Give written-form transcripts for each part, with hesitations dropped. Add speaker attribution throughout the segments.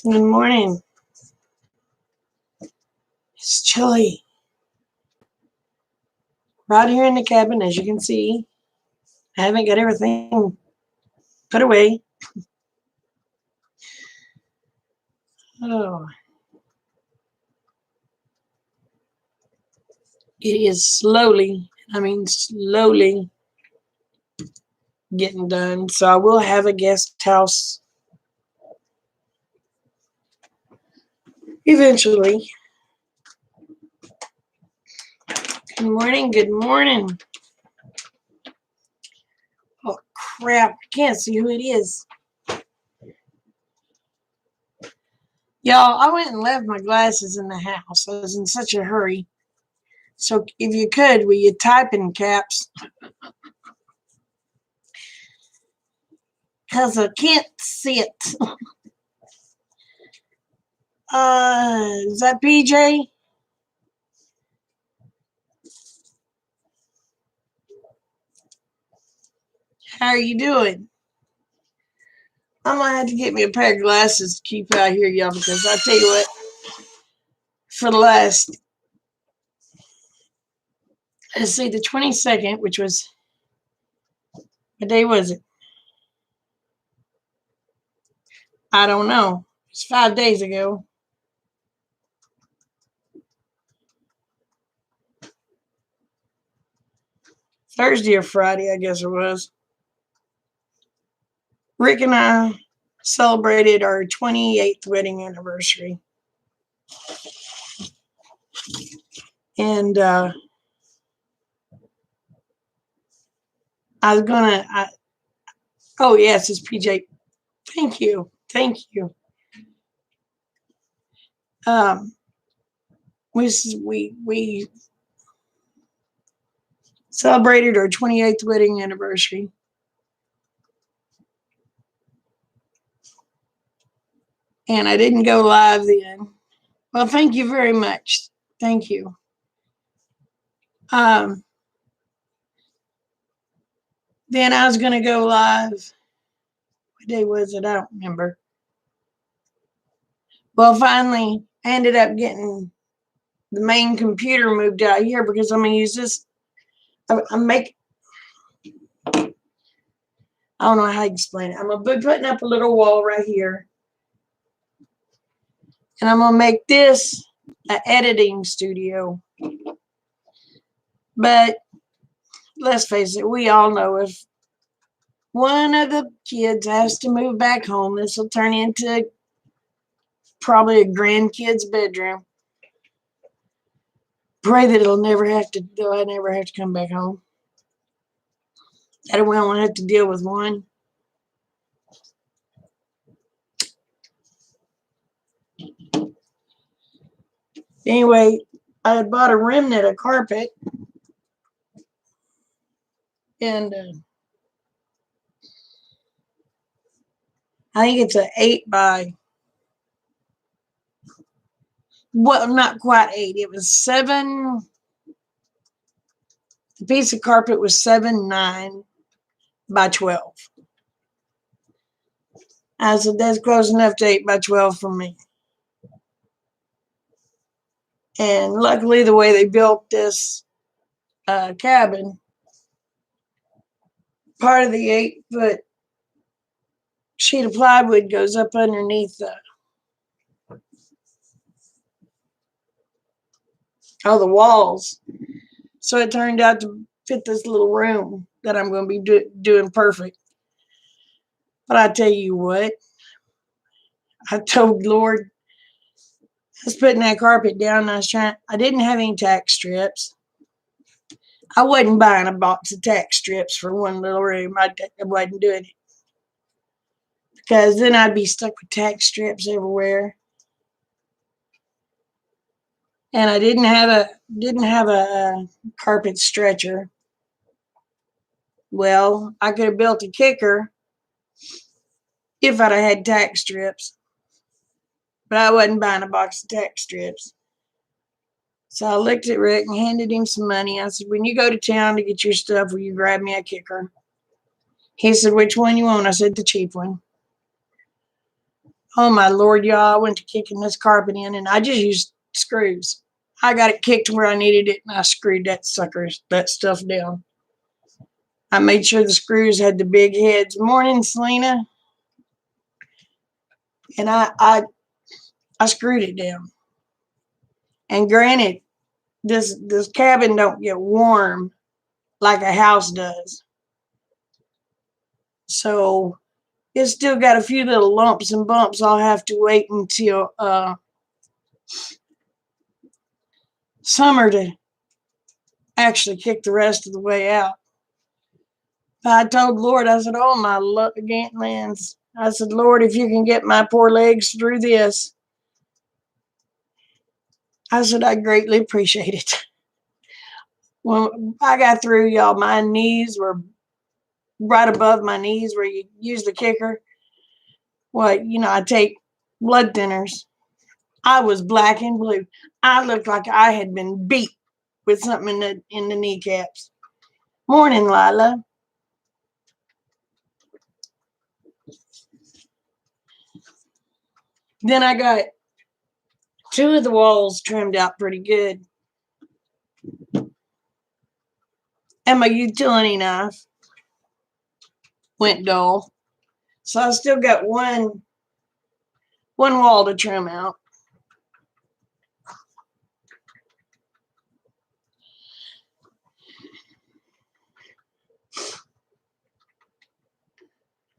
Speaker 1: Good morning. It's chilly. Right here in the cabin, as you can see. I haven't got everything put away. Oh, it is slowly getting done. So I will have a guest house eventually. Good morning. Good morning. Oh, crap. I can't see who it is. Y'all, I went and left my glasses in the house. I was in such a hurry. So if you could, will you type in caps? Because I can't see it. Is that PJ? How are you doing? I'm gonna have to get me a pair of glasses to keep out here, y'all, because I tell you what, for the last, let's see, the 22nd, which was, what day was it? I don't know. It's 5 days ago. Thursday or Friday, I guess it was. Rick and I celebrated our 28th wedding anniversary. And I was gonna, oh, yes, it's PJ. Thank you. Thank you. Um, we celebrated our 28th wedding anniversary. And I didn't go live then. Well, thank you very much. Thank you. Um, then I was going to go live. What day was it? I don't remember. Well, finally, I ended up getting the main computer moved out here because I'm going to use this. I don't know how to explain it. I'm going to be putting up a little wall right here. And I'm going to make this an editing studio. But let's face it, we all know if one of the kids has to move back home, this will turn into probably a grandkid's bedroom. Pray that I never have to come back home. That we won't have to deal with one. Anyway, I had bought a remnant of carpet, and I think it's an 8 by, well, not quite 8. It was 7. The piece of carpet was 7/9 by 12. I said that's close enough to 8 by 12 for me. And luckily, the way they built this cabin, part of the 8-foot sheet of plywood goes up underneath the walls. So it turned out to fit this little room that I'm going to be doing perfect. But I tell you what, I told Lord, I was putting that carpet down and I didn't have any tack strips. I wasn't buying a box of tack strips for one little room. I wasn't doing it. Because then I'd be stuck with tack strips everywhere. And I didn't have a carpet stretcher. Well, I could have built a kicker if I'd have had tack strips. But I wasn't buying a box of tack strips. So I looked at Rick and handed him some money. I said, when you go to town to get your stuff, will you grab me a kicker? He said, which one you want? I said, the cheap one. Oh my Lord, y'all, I went to kicking this carpet in and I just used screws. I got it kicked where I needed it and I screwed that stuff down. I made sure the screws had the big heads. Morning, Selena. And I screwed it down. And granted, this cabin don't get warm like a house does. So it's still got a few little lumps and bumps. I'll have to wait until summer to actually kick the rest of the way out. But I told Lord, I said, oh my lands. I said, Lord, if you can get my poor legs through this, I said, I greatly appreciate it. When I got through, y'all, my knees were right above my knees where you use the kicker. Well, I take blood thinners. I was black and blue. I looked like I had been beat with something in the kneecaps. Morning, Lila. Then I got 2 of the walls trimmed out pretty good. And my utility knife went dull. So I still got one wall to trim out.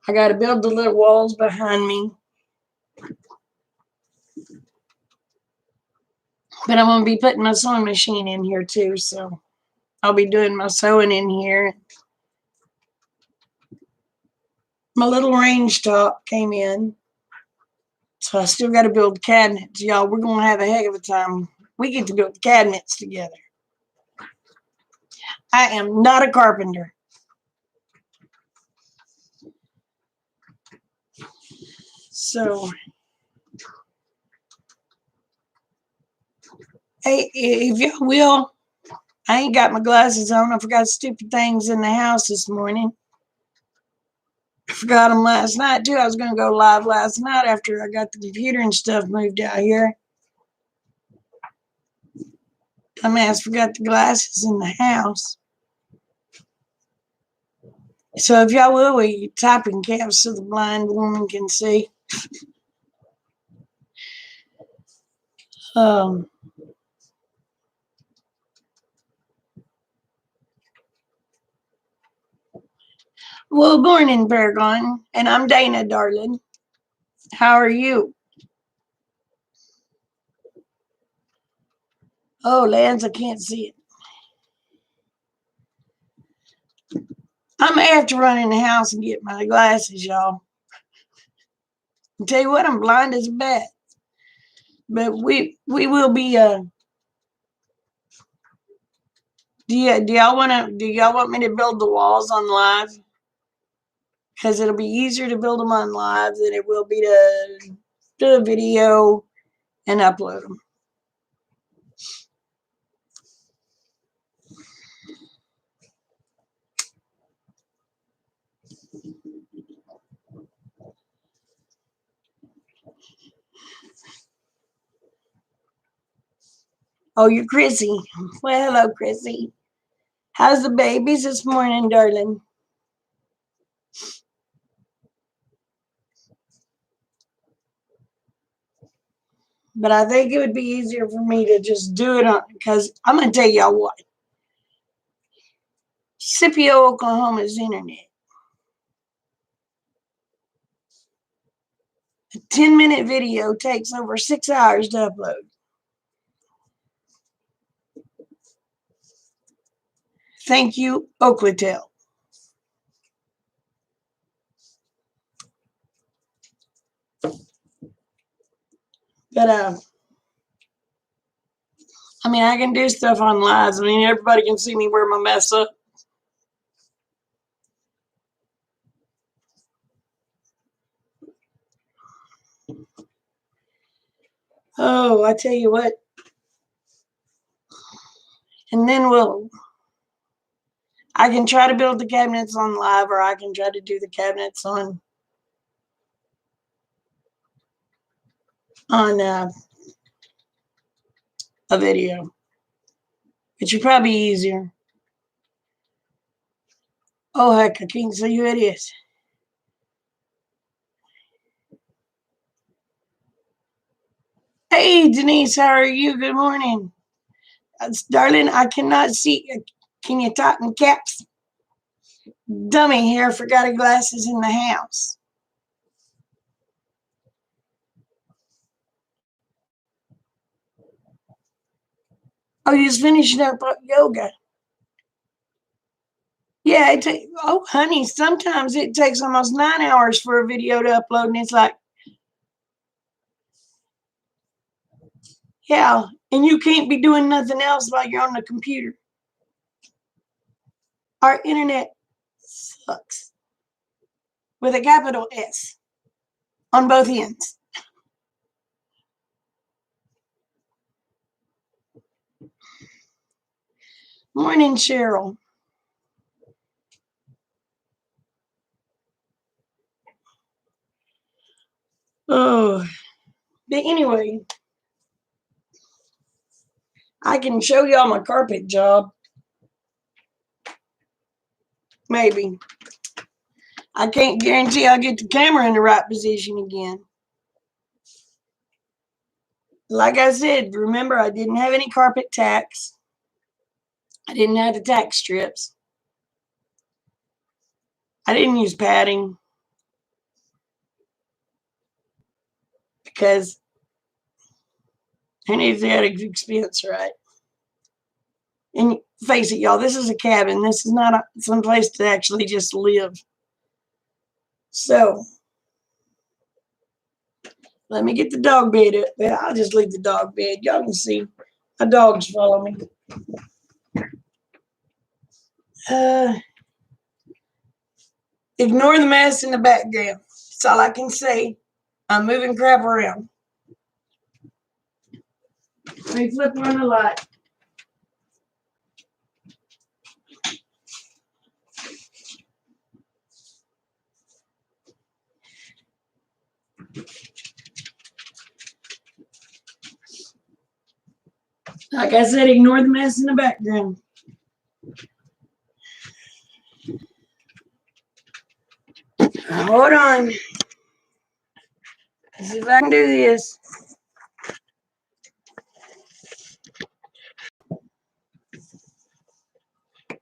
Speaker 1: I got to build the little walls behind me. But I'm going to be putting my sewing machine in here too. So I'll be doing my sewing in here. My little range top came in. So I still got to build cabinets. Y'all, we're going to have a heck of a time. We get to build cabinets together. I am not a carpenter. So, hey, if you will, I ain't got my glasses on. I forgot stupid things in the house this morning. I forgot them last night, too. I was going to go live last night after I got the computer and stuff moved out here. Dumbass forgot the glasses in the house. So if y'all will you type in caps so the blind woman can see. Well, morning, Paragon. And I'm Dana, darling. How are you? Oh, Lance, I can't see it. I'm going to have to run in the house and get my glasses, y'all. I'll tell you what, I'm blind as a bat. But we will be do y'all want me to build the walls on live? Because it'll be easier to build them on live than it will be to do a video and upload them. Oh, you're Chrissy. Well, hello, Chrissy. How's the babies this morning, darling? But I think it would be easier for me to just do it on, because I'm going to tell y'all what. Scipio, Oklahoma's internet. A 10-minute video takes over 6 hours to upload. Thank you, Oaklatel. But I mean, I can do stuff on lives. I mean, everybody can see me where my mess up. Oh, I tell you what. And then I can try to build the cabinets on live, or I can try to do the cabinets on on a video. It should probably be easier. Oh, heck, I can't see who it is. Hey, Denise, how are you? Good morning. Darling, I cannot see. Can you talk in caps? Dummy here forgot her glasses in the house. Oh, you just finishing up yoga. Yeah, oh, honey, sometimes it takes almost 9 hours for a video to upload, and it's like, yeah, and you can't be doing nothing else while you're on the computer. Our internet sucks. With a capital S on both ends. Morning, Cheryl. Oh, but anyway, I can show y'all my carpet job. Maybe. I can't guarantee I'll get the camera in the right position again. Like I said, remember, I didn't have any carpet tacks. I didn't have the tack strips. I didn't use padding because I needed that expense, right? And face it, y'all, this is a cabin. This is not some place to actually just live. So, let me get the dog bed up. Well, I'll just leave the dog bed. Y'all can see my dogs follow me. Ignore the mess in the background. That's all I can say. I'm moving crap around. Let me flip on the light. Like I said, ignore the mess in the background. Hold on. Let's see if I can do this.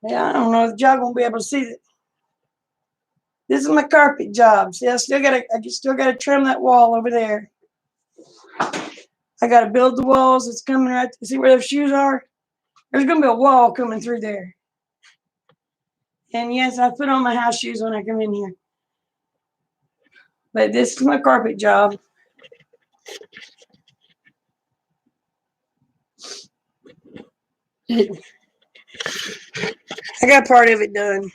Speaker 1: Yeah, I don't know if y'all gonna be able to see it. This is my carpet job. See, I still gotta trim that wall over there. I gotta build the walls. It's coming right. See where those shoes are? There's gonna be a wall coming through there. And yes, I put on my house shoes when I come in here. But this is my carpet job. I got part of it done.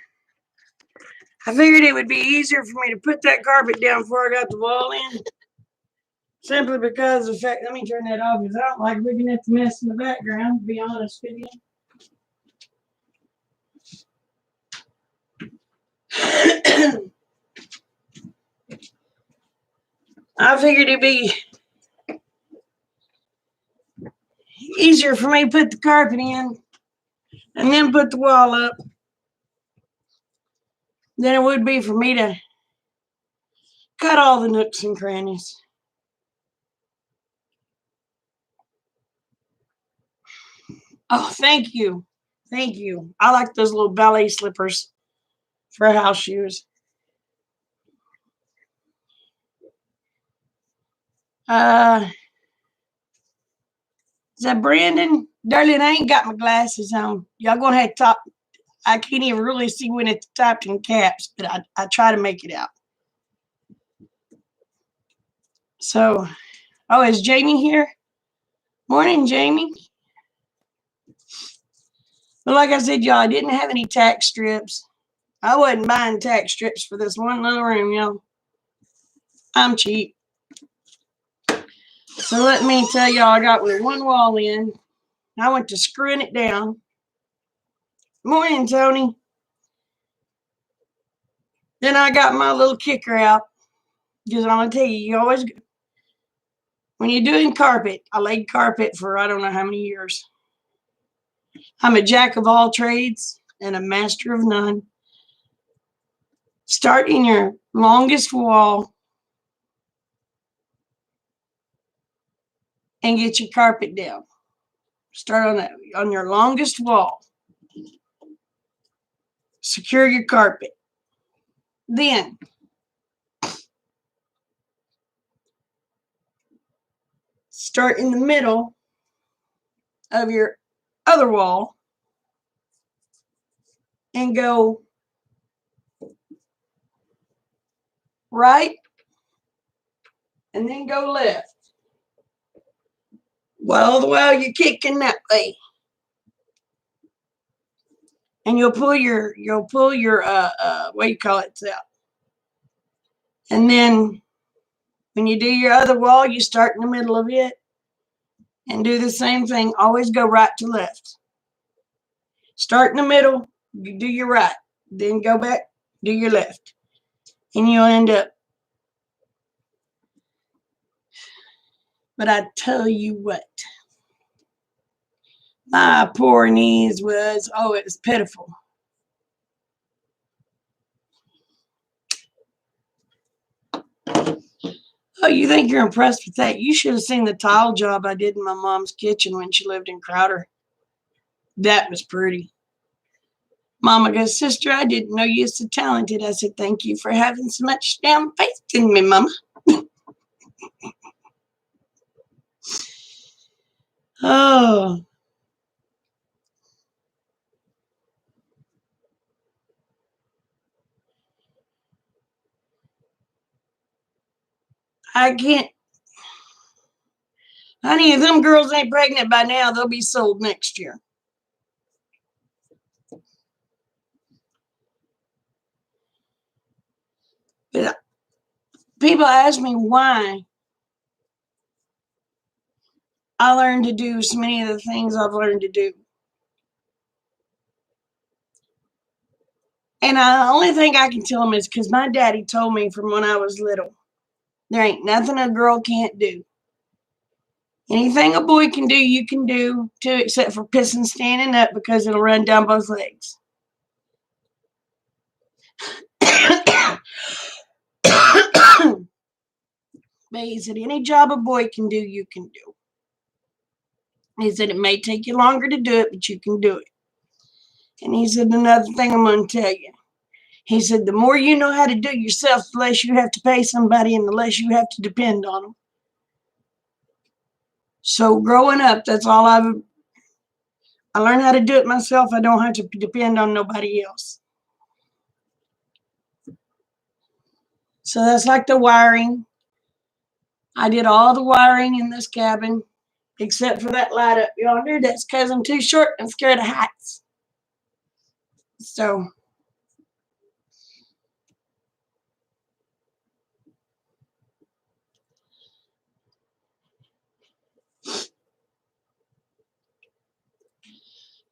Speaker 1: I figured it would be easier for me to put that carpet down before I got the wall in. Simply because of the fact, let me turn that off because I don't like looking at the mess in the background, to be honest with you. I figured it'd be easier for me to put the carpet in and then put the wall up than it would be for me to cut all the nooks and crannies. Oh, thank you. Thank you. I like those little ballet slippers for house shoes. Is that Brandon? Darling, I ain't got my glasses on. Y'all gonna have to talk. I can't even really see when it's typed in caps, but I try to make it out. So, oh, is Jamie here? Morning, Jamie. But like I said, y'all, I didn't have any tack strips. I wasn't buying tack strips for this one little room, y'all. I'm cheap. So let me tell y'all, I got with one wall in. I went to screwing it down. Morning, Tony. Then I got my little kicker out. Because I'm going to tell you, When you're doing carpet, I laid carpet for I don't know how many years. I'm a jack of all trades and a master of none. Start in your longest wall and get your carpet down. Start on your longest wall. Secure your carpet. Then start in the middle of your other wall and go right and then go left. Well, the while you're kicking that way. And you'll pull your what do you call it out. And then when you do your other wall, you start in the middle of it and do the same thing. Always go right to left. Start in the middle, you do your right, then go back, do your left. And you'll end up. But I tell you what, my poor knees was, it was pitiful. Oh, you think you're impressed with that? You should have seen the tile job I did in my mom's kitchen when she lived in Crowder. That was pretty. Mama goes, sister, I didn't know you were so talented. I said, thank you for having so much damn faith in me, Mama. Oh. I can't. Honey, if them girls ain't pregnant by now, they'll be sold next year. But people ask me why I learned to do so many of the things I've learned to do. And the only thing I can tell them is because my daddy told me from when I was little, there ain't nothing a girl can't do. Anything a boy can do, you can do too, except for pissing standing up because it'll run down both legs. But he said, any job a boy can do, you can do. He said, it may take you longer to do it, but you can do it. And he said, another thing I'm going to tell you. He said, the more you know how to do it yourself, the less you have to pay somebody and the less you have to depend on them. So growing up, that's all I learned how to do it myself. I don't have to depend on nobody else. So that's like the wiring. I did all the wiring in this cabin, except for that light up yonder. That's because I'm too short and scared of heights. So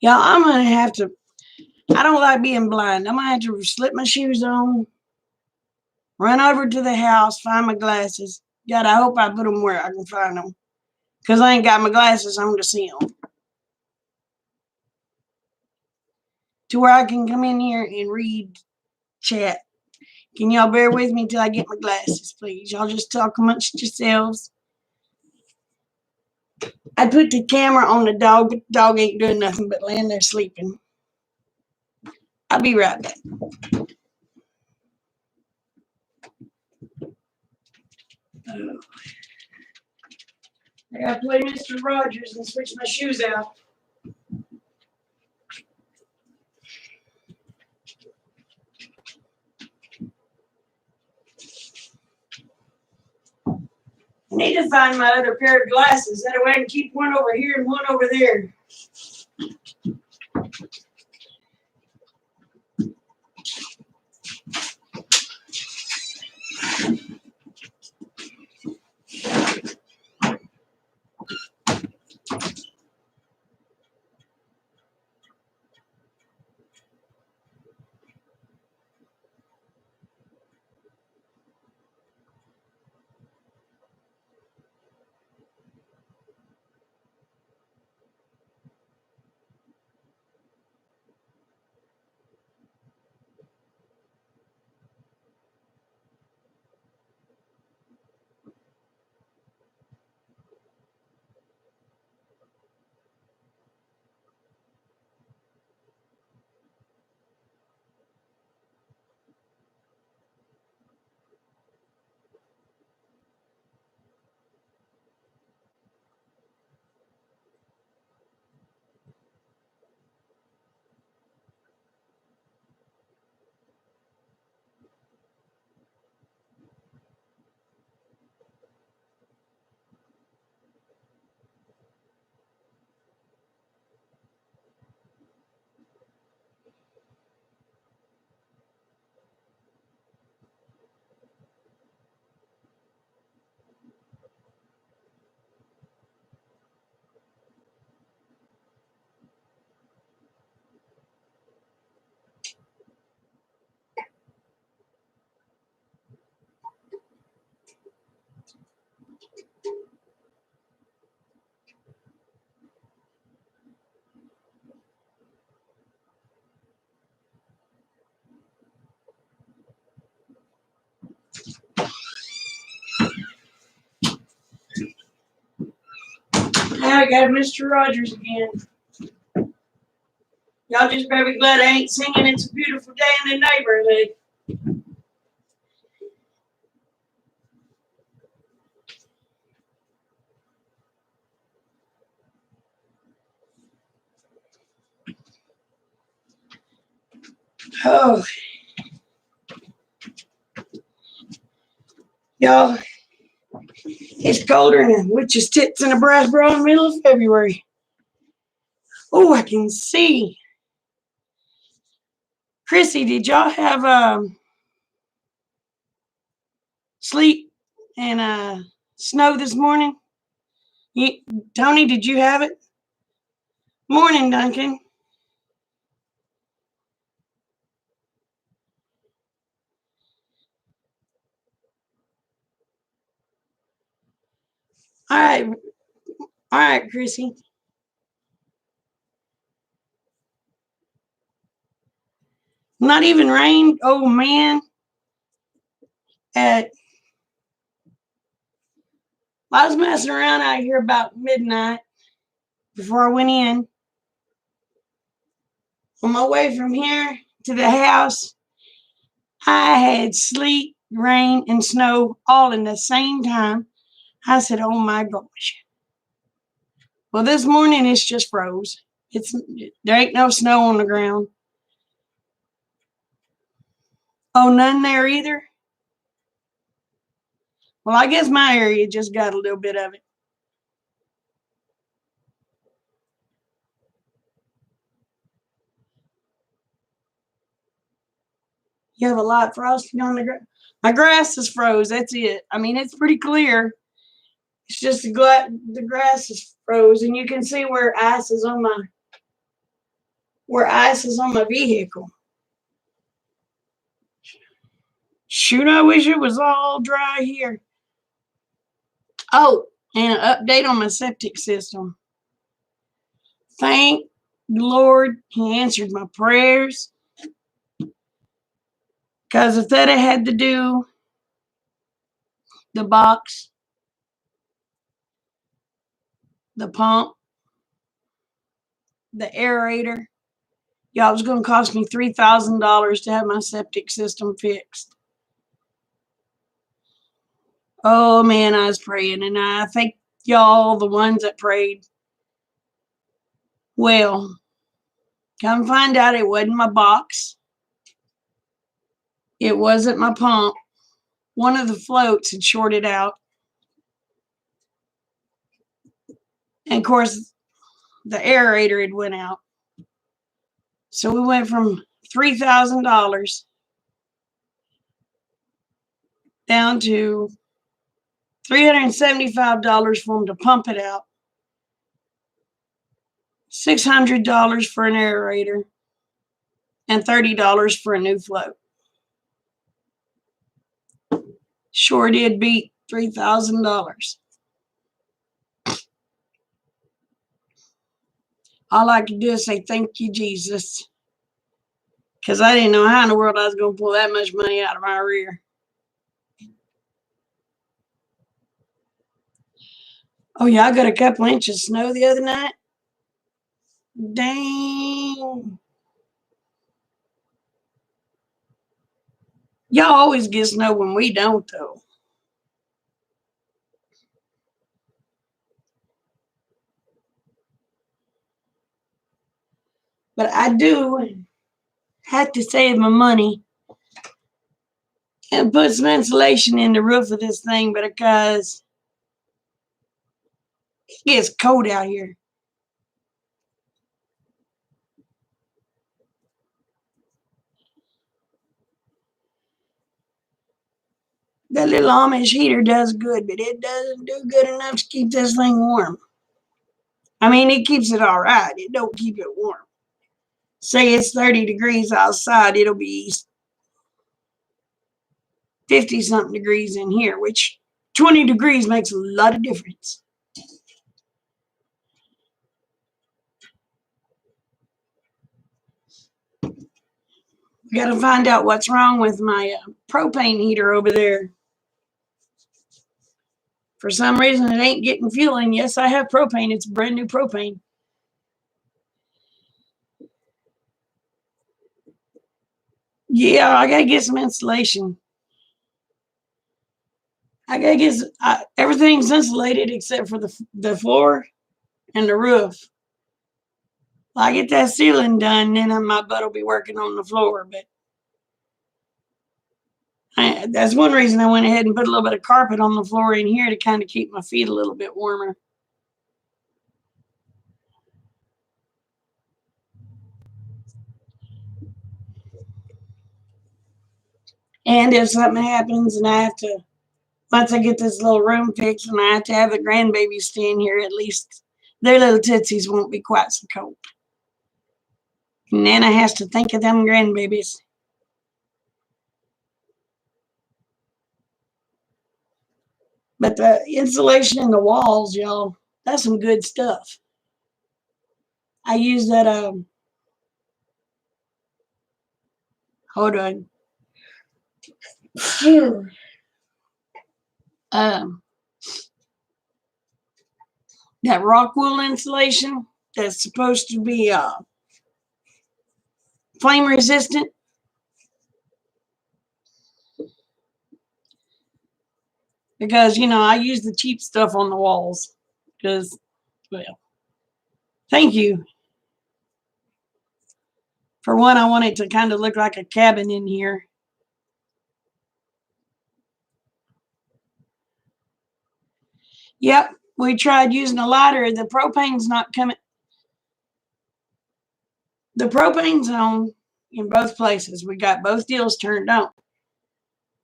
Speaker 1: yeah, I'm going to have to, I don't like being blind. I'm going to have to slip my shoes on, run over to the house, find my glasses. God, I hope I put them where I can find them. Because I ain't got my glasses on to see them. To where I can come in here and read chat. Can y'all bear with me till I get my glasses, please? Y'all just talk amongst yourselves. I put the camera on the dog, but the dog ain't doing nothing but laying there sleeping. I'll be right back. I gotta play Mr. Rogers and switch my shoes out. I need to find my other pair of glasses. That way I can keep one over here and one over there. I got Mr. Rogers again. Y'all just better be glad I ain't singing It's a Beautiful Day in the Neighborhood. Oh, y'all, it's colder than witch's tits in a brass bra in the middle of February. Oh, I can see. Chrissy, did y'all have sleet and snow this morning? Tony, did you have it? Morning, Duncan. All right, Chrissy. Not even rain. Oh man. I was messing around out here about midnight before I went in. On my way from here to the house, I had sleet, rain, and snow all in the same time. I said, oh my gosh. Well, this morning it's just froze. There ain't no snow on the ground. Oh, none there either? Well, I guess my area just got a little bit of it. You have a lot of frosting on the ground. My grass is froze. That's it. I mean, it's pretty clear. It's just the grass is froze, and you can see where ice is on my vehicle. Shoot, I wish it was all dry here. Oh, and an update on my septic system. Thank the Lord, He answered my prayers. Because if that had to do the box, the pump, the aerator, y'all, it was going to cost me $3,000 to have my septic system fixed. Oh man, I was praying, and I thank y'all, the ones that prayed. Well, come find out it wasn't my box. It wasn't my pump. One of the floats had shorted out. And of course, the aerator had went out. So we went from $3,000 down to $375 for them to pump it out, $600 for an aerator, and $30 for a new float. Sure did beat $3,000. All I could do is say, thank you, Jesus. Because I didn't know how in the world I was going to pull that much money out of my rear. Oh, yeah, I got a couple inches of snow the other night. Dang. Y'all always get snow when we don't, though. But I do have to save my money and put some insulation in the roof of this thing because it gets cold out here. That little Amish heater does good, but it doesn't do good enough to keep this thing warm. I mean, it keeps it all right. It don't keep it warm. Say it's 30 degrees outside, it'll be 50-something degrees in here, which 20 degrees makes a lot of difference. We got to find out what's wrong with my propane heater over there. For some reason, it ain't getting fuel. And yes, I have propane. It's brand new propane. Yeah, I gotta get some insulation. I gotta get everything's insulated except for the floor and the roof. Well, I get that ceiling done, then my butt will be working on the floor. But that's one reason I went ahead and put a little bit of carpet on the floor in here to kind of keep my feet a little bit warmer. And if something happens and I have to, once I get this little room fixed and I have to have the grandbabies stay in here, at least their little tootsies won't be quite so cold. And Nana has to think of them grandbabies. But the insulation in the walls, y'all, that's some good stuff. I use that, hold on. That rock wool insulation that's supposed to be flame resistant. Because, you know, I use the cheap stuff on the walls. Because, well, thank you. For one, I want it to kind of look like a cabin in here. Yep, we tried using a lighter. The propane's not coming. The propane's on in both places. We got both deals turned on.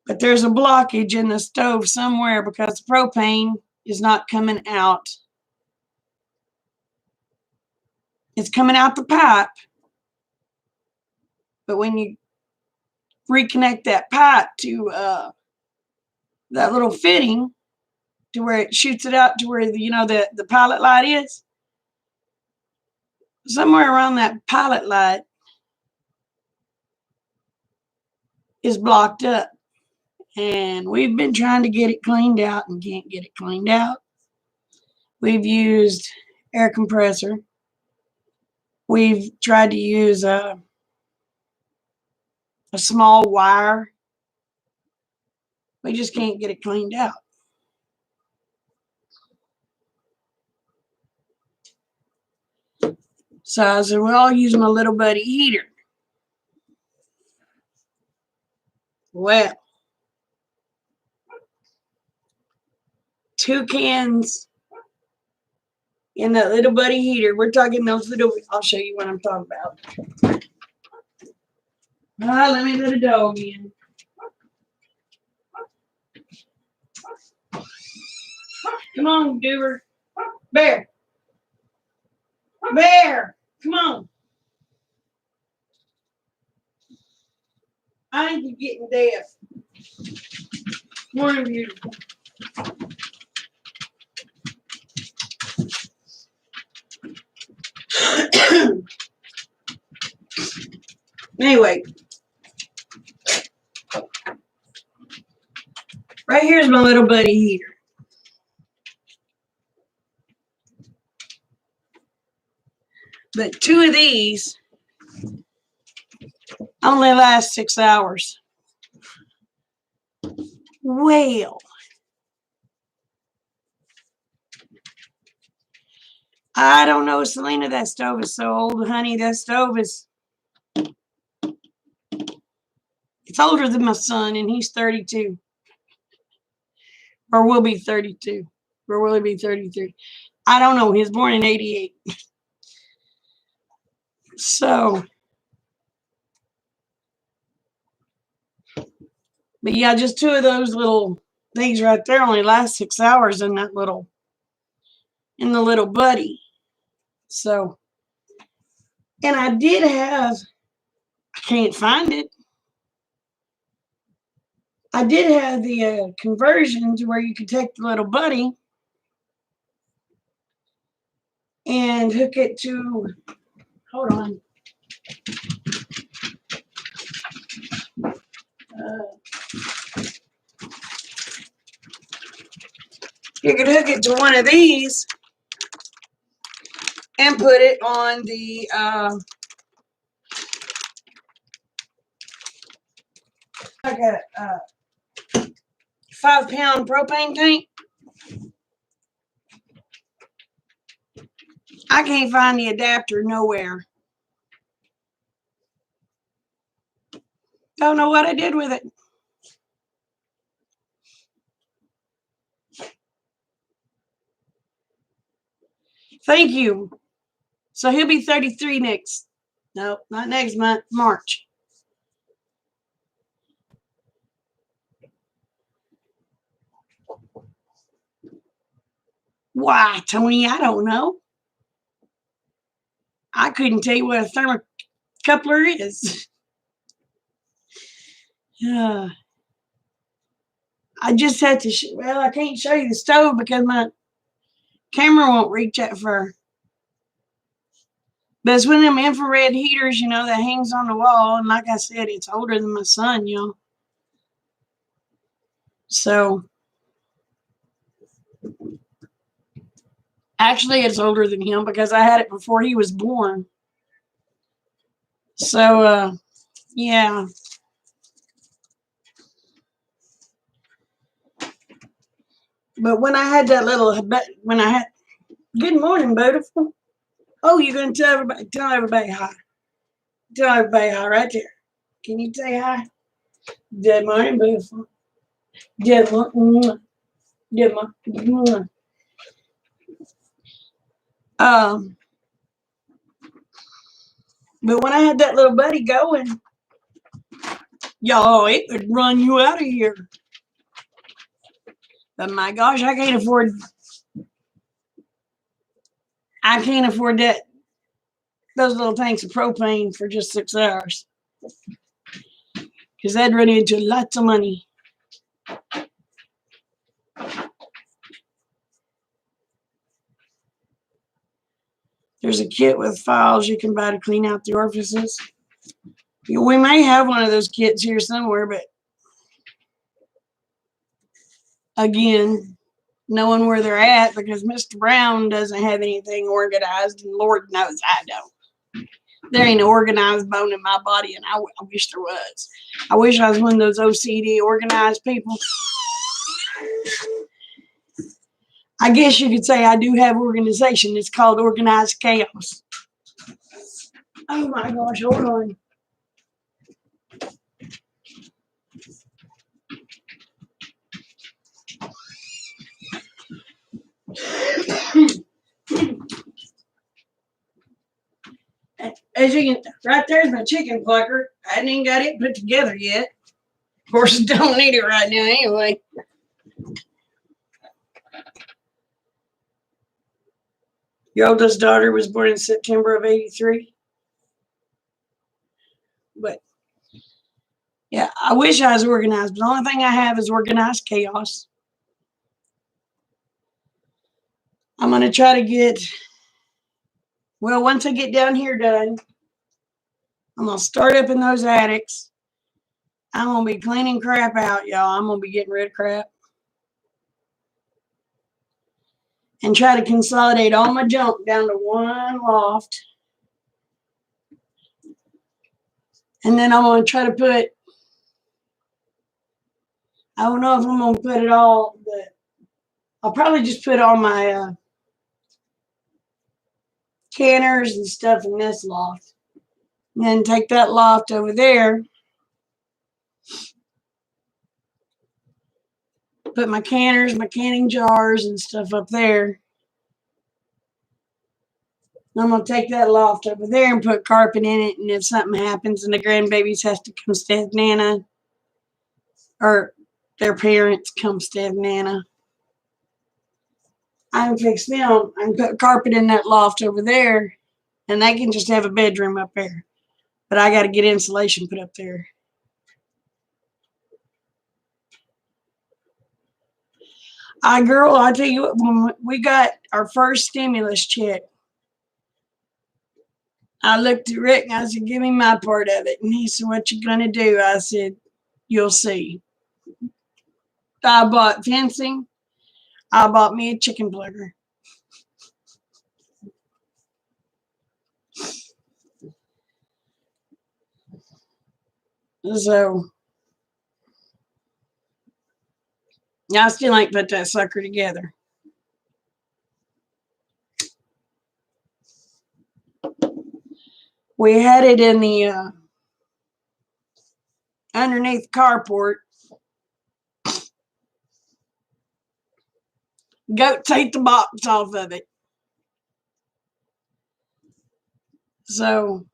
Speaker 1: But there's a blockage in the stove somewhere because the propane is not coming out. It's coming out the pipe. But when you reconnect that pipe to that little fitting to where it shoots it out to where the pilot light is, somewhere around that pilot light is blocked up. And we've been trying to get it cleaned out and can't get it cleaned out. We've used air compressor. We've tried to use a small wire. We just can't get it cleaned out. So I said, well, I'll use my little buddy heater. Well, 2 cans in that little buddy heater. We're talking those little, I'll show you what I'm talking about. Let me let a dog in. Come on, Doover. Bear. Bear. Come on. I think you're getting deaf. Morning, beautiful. Anyway, right here's my little buddy heater. But 2 of these only last 6 hours. Well, I don't know, Selena, that stove is so old, honey. That stove is, it's older than my son, and he's 32. Or will be 32. Or will he be 33? I don't know. He was born in 88. So, but yeah, just 2 of those little things right there only last 6 hours in the little buddy. So, and I did have, I can't find it. I did have the conversion to where you could take the little buddy and hook it to, hold on. You could hook it to one of these and put it on the like a 5-pound propane tank. I can't find the adapter nowhere. Don't know what I did with it. Thank you. So he'll be 33 next. No, not next month, March. Why, Tony? I don't know. I couldn't tell you what a thermocoupler is. I just had to, well, I can't show you the stove because my camera won't reach that far. But it's one of them infrared heaters, that hangs on the wall. And like I said, it's older than my son, So, actually, it's older than him because I had it before he was born. So, yeah. But when I had that good morning, beautiful. Oh, you're going to tell everybody hi. Tell everybody hi right there. Can you say hi? Good morning, beautiful. Good morning. Good morning. But when I had that little buddy going, y'all, it would run you out of here. But my gosh, I can't afford that those little tanks of propane for just 6 hours. Because that'd run into lots of money. There's a kit with files you can buy to clean out the orifices. We may have one of those kits here somewhere, but again, knowing where they're at because Mr. Brown doesn't have anything organized, and Lord knows I don't. There ain't an organized bone in my body, and I wish there was. I wish I was one of those OCD organized people. I guess you could say I do have organization. It's called organized chaos. Oh my gosh, hold on. As you can, right there's my chicken clucker. I hadn't even got it put together yet. Of course, don't need it right now anyway. Your oldest daughter was born in September of '83. But yeah, I wish I was organized, but the only thing I have is organized chaos. I'm going to try to get, well, once I get down here done, I'm going to start up in those attics. I'm going to be cleaning crap out, y'all. I'm going to be getting rid of crap. And try to consolidate all my junk down to one loft. And then I'm going to try to put, I don't know if I'm going to put it all, but I'll probably just put all my canners and stuff in this loft. And then take that loft over there. Put my canners, my canning jars and stuff up there. I'm going to take that loft over there and put carpet in it. And if something happens and the grandbabies have to come stay with Nana, or their parents come stay with Nana, I can fix them. I can put carpet in that loft over there. And they can just have a bedroom up there. But I got to get insulation put up there. Girl, I tell you what, when we got our first stimulus check, I looked at Rick and I said, give me my part of it. And he said, what you going to do? I said, you'll see. I bought fencing. I bought me a chicken plucker. So I still ain't put that sucker together. We had it in the underneath the carport. Goats ate the box off of it. So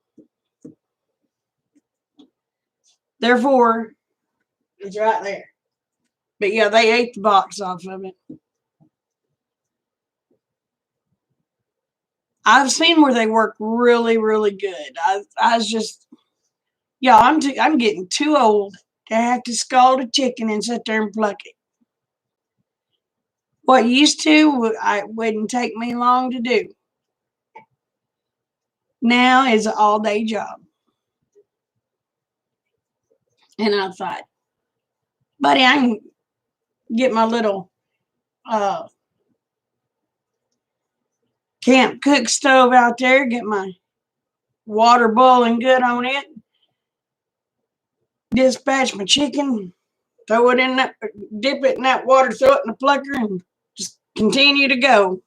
Speaker 1: therefore, it's right there. But yeah, they ate the box off of it. I've seen where they work really, really good. I was just, yeah, I'm getting too old to have to scald a chicken and sit there and pluck it. What used to, I wouldn't take me long to do. Now is an all day job. And I thought, buddy, I can get my little camp cook stove out there, get my water boiling good on it, dispatch my chicken, throw it in that, dip it in that water, throw it in the plucker, and just continue to go.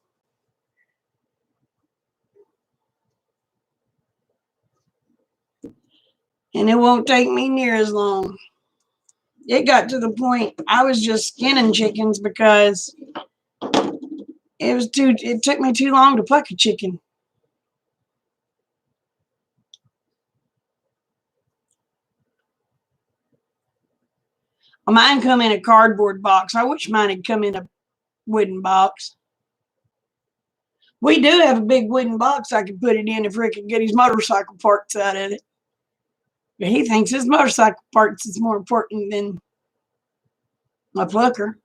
Speaker 1: And it won't take me near as long. It got to the point I was just skinning chickens because it took me too long to pluck a chicken. Mine come in a cardboard box. I wish mine had come in a wooden box. We do have a big wooden box I could put it in if Rick could get his motorcycle parts out of it. But he thinks his motorcycle parts is more important than my plucker.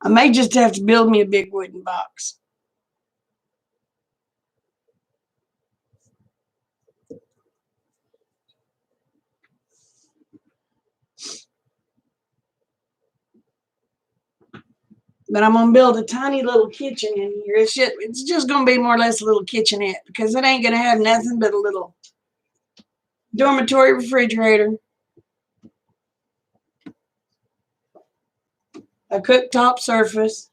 Speaker 1: I may just have to build me a big wooden box. But I'm gonna build a tiny little kitchen in here. It's just gonna be more or less a little kitchenette because it ain't gonna have nothing but a little dormitory refrigerator, a cooktop surface,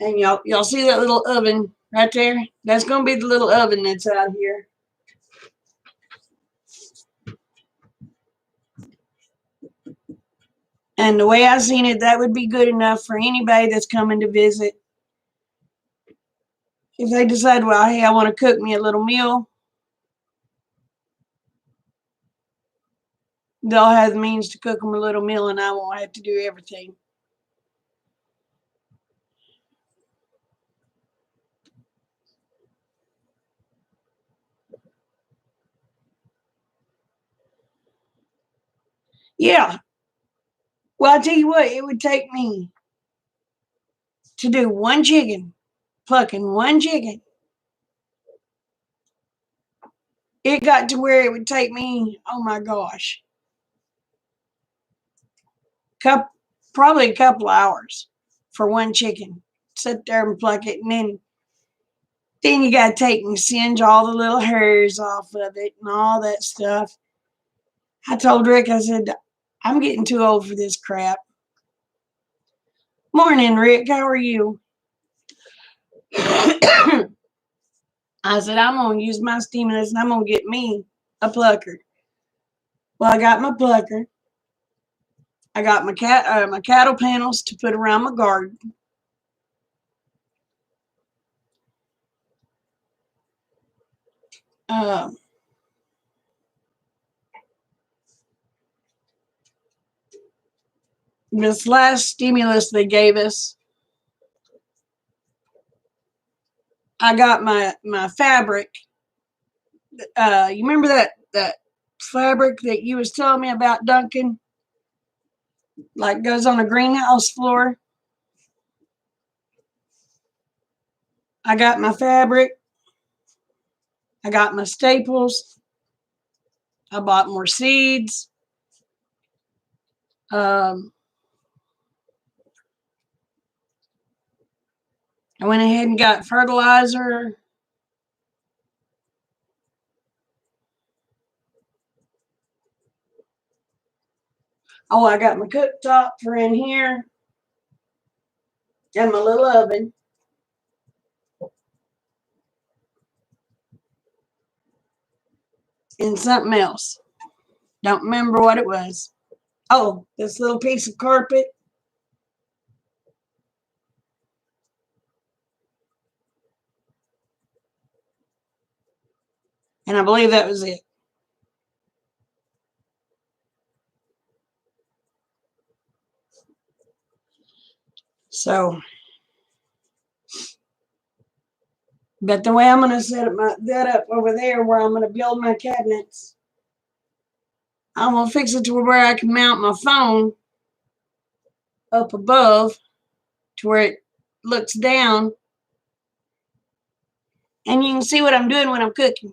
Speaker 1: and y'all see that little oven right there? That's gonna be the little oven that's out here. And the way I seen it, that would be good enough for anybody that's coming to visit. If they decide, well, hey, I want to cook me a little meal, they'll have the means to cook them a little meal and I won't have to do everything. Yeah. Well, I tell you what, it would take me to do one chicken, plucking one chicken. It got to where it would take me, oh my gosh, probably a couple hours for one chicken. Sit there and pluck it, and then you got to take and singe all the little hairs off of it and all that stuff. I told Rick, I said, I'm getting too old for this crap. Morning, Rick. How are you? I said, I'm going to use my stimulus and I'm going to get me a plucker. Well, I got my plucker. I got my cattle panels to put around my garden. This last stimulus they gave us, I got my fabric. You remember that fabric that you was telling me about, Duncan? Like goes on a greenhouse floor. I got my fabric. I got my staples. I bought more seeds. I went ahead and got fertilizer. Oh, I got my cooktop for in here and my little oven. And something else. Don't remember what it was. Oh, this little piece of carpet. And I believe that was it. So, but the way I'm going to set that up over there where I'm going to build my cabinets, I'm going to fix it to where I can mount my phone up above to where it looks down. And you can see what I'm doing when I'm cooking.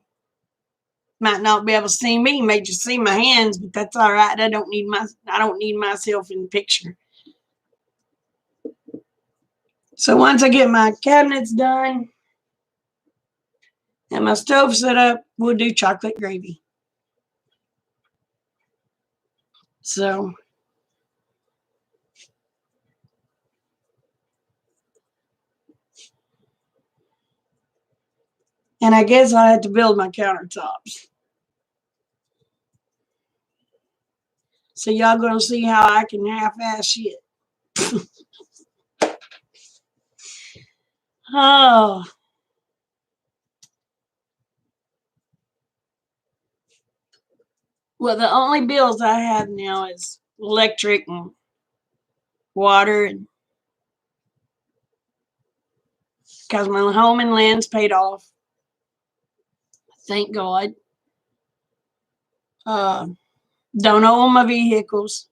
Speaker 1: Might not be able to see me, you may just see my hands, but that's all right. I don't need myself in the picture. So once I get my cabinets done and my stove set up, we'll do chocolate gravy. So and I guess I had to build my countertops. So y'all gonna see how I can half-ass shit. Oh. Well, the only bills I have now is electric and water, and because my home and land's paid off. Thank God. Don't own my vehicles.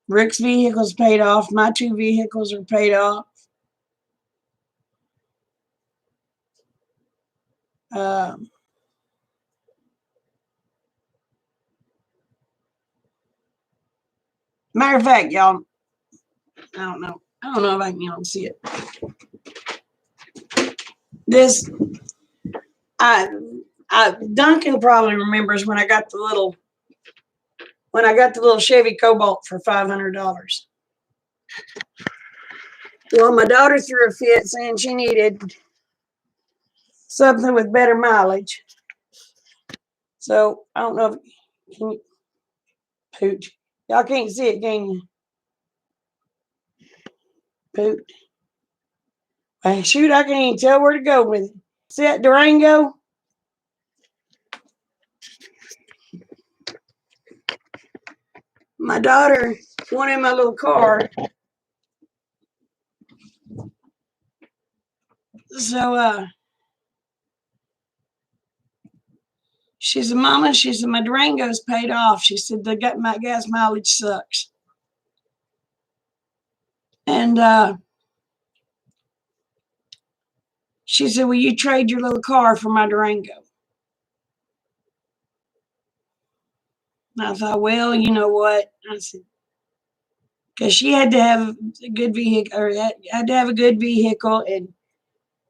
Speaker 1: Rick's vehicle's paid off. My 2 vehicles are paid off. Matter of fact, y'all, I don't know if I can y'all see it. This, Duncan probably remembers when I got the little Chevy Cobalt for $500. Well, my daughter threw a fit saying she needed something with better mileage. So I don't know if can you, Pooch. Y'all can't see it, can you? Pooch. Well, shoot, I can't even tell where to go with it. See that Durango? My daughter wanted my little car. So she said, Mama, she said, my Durango's paid off. She said, my gas mileage sucks. And she said, will you trade your little car for my Durango? And I thought, well, you know what? I said, because she had to have a good vehicle, or had to have a good vehicle and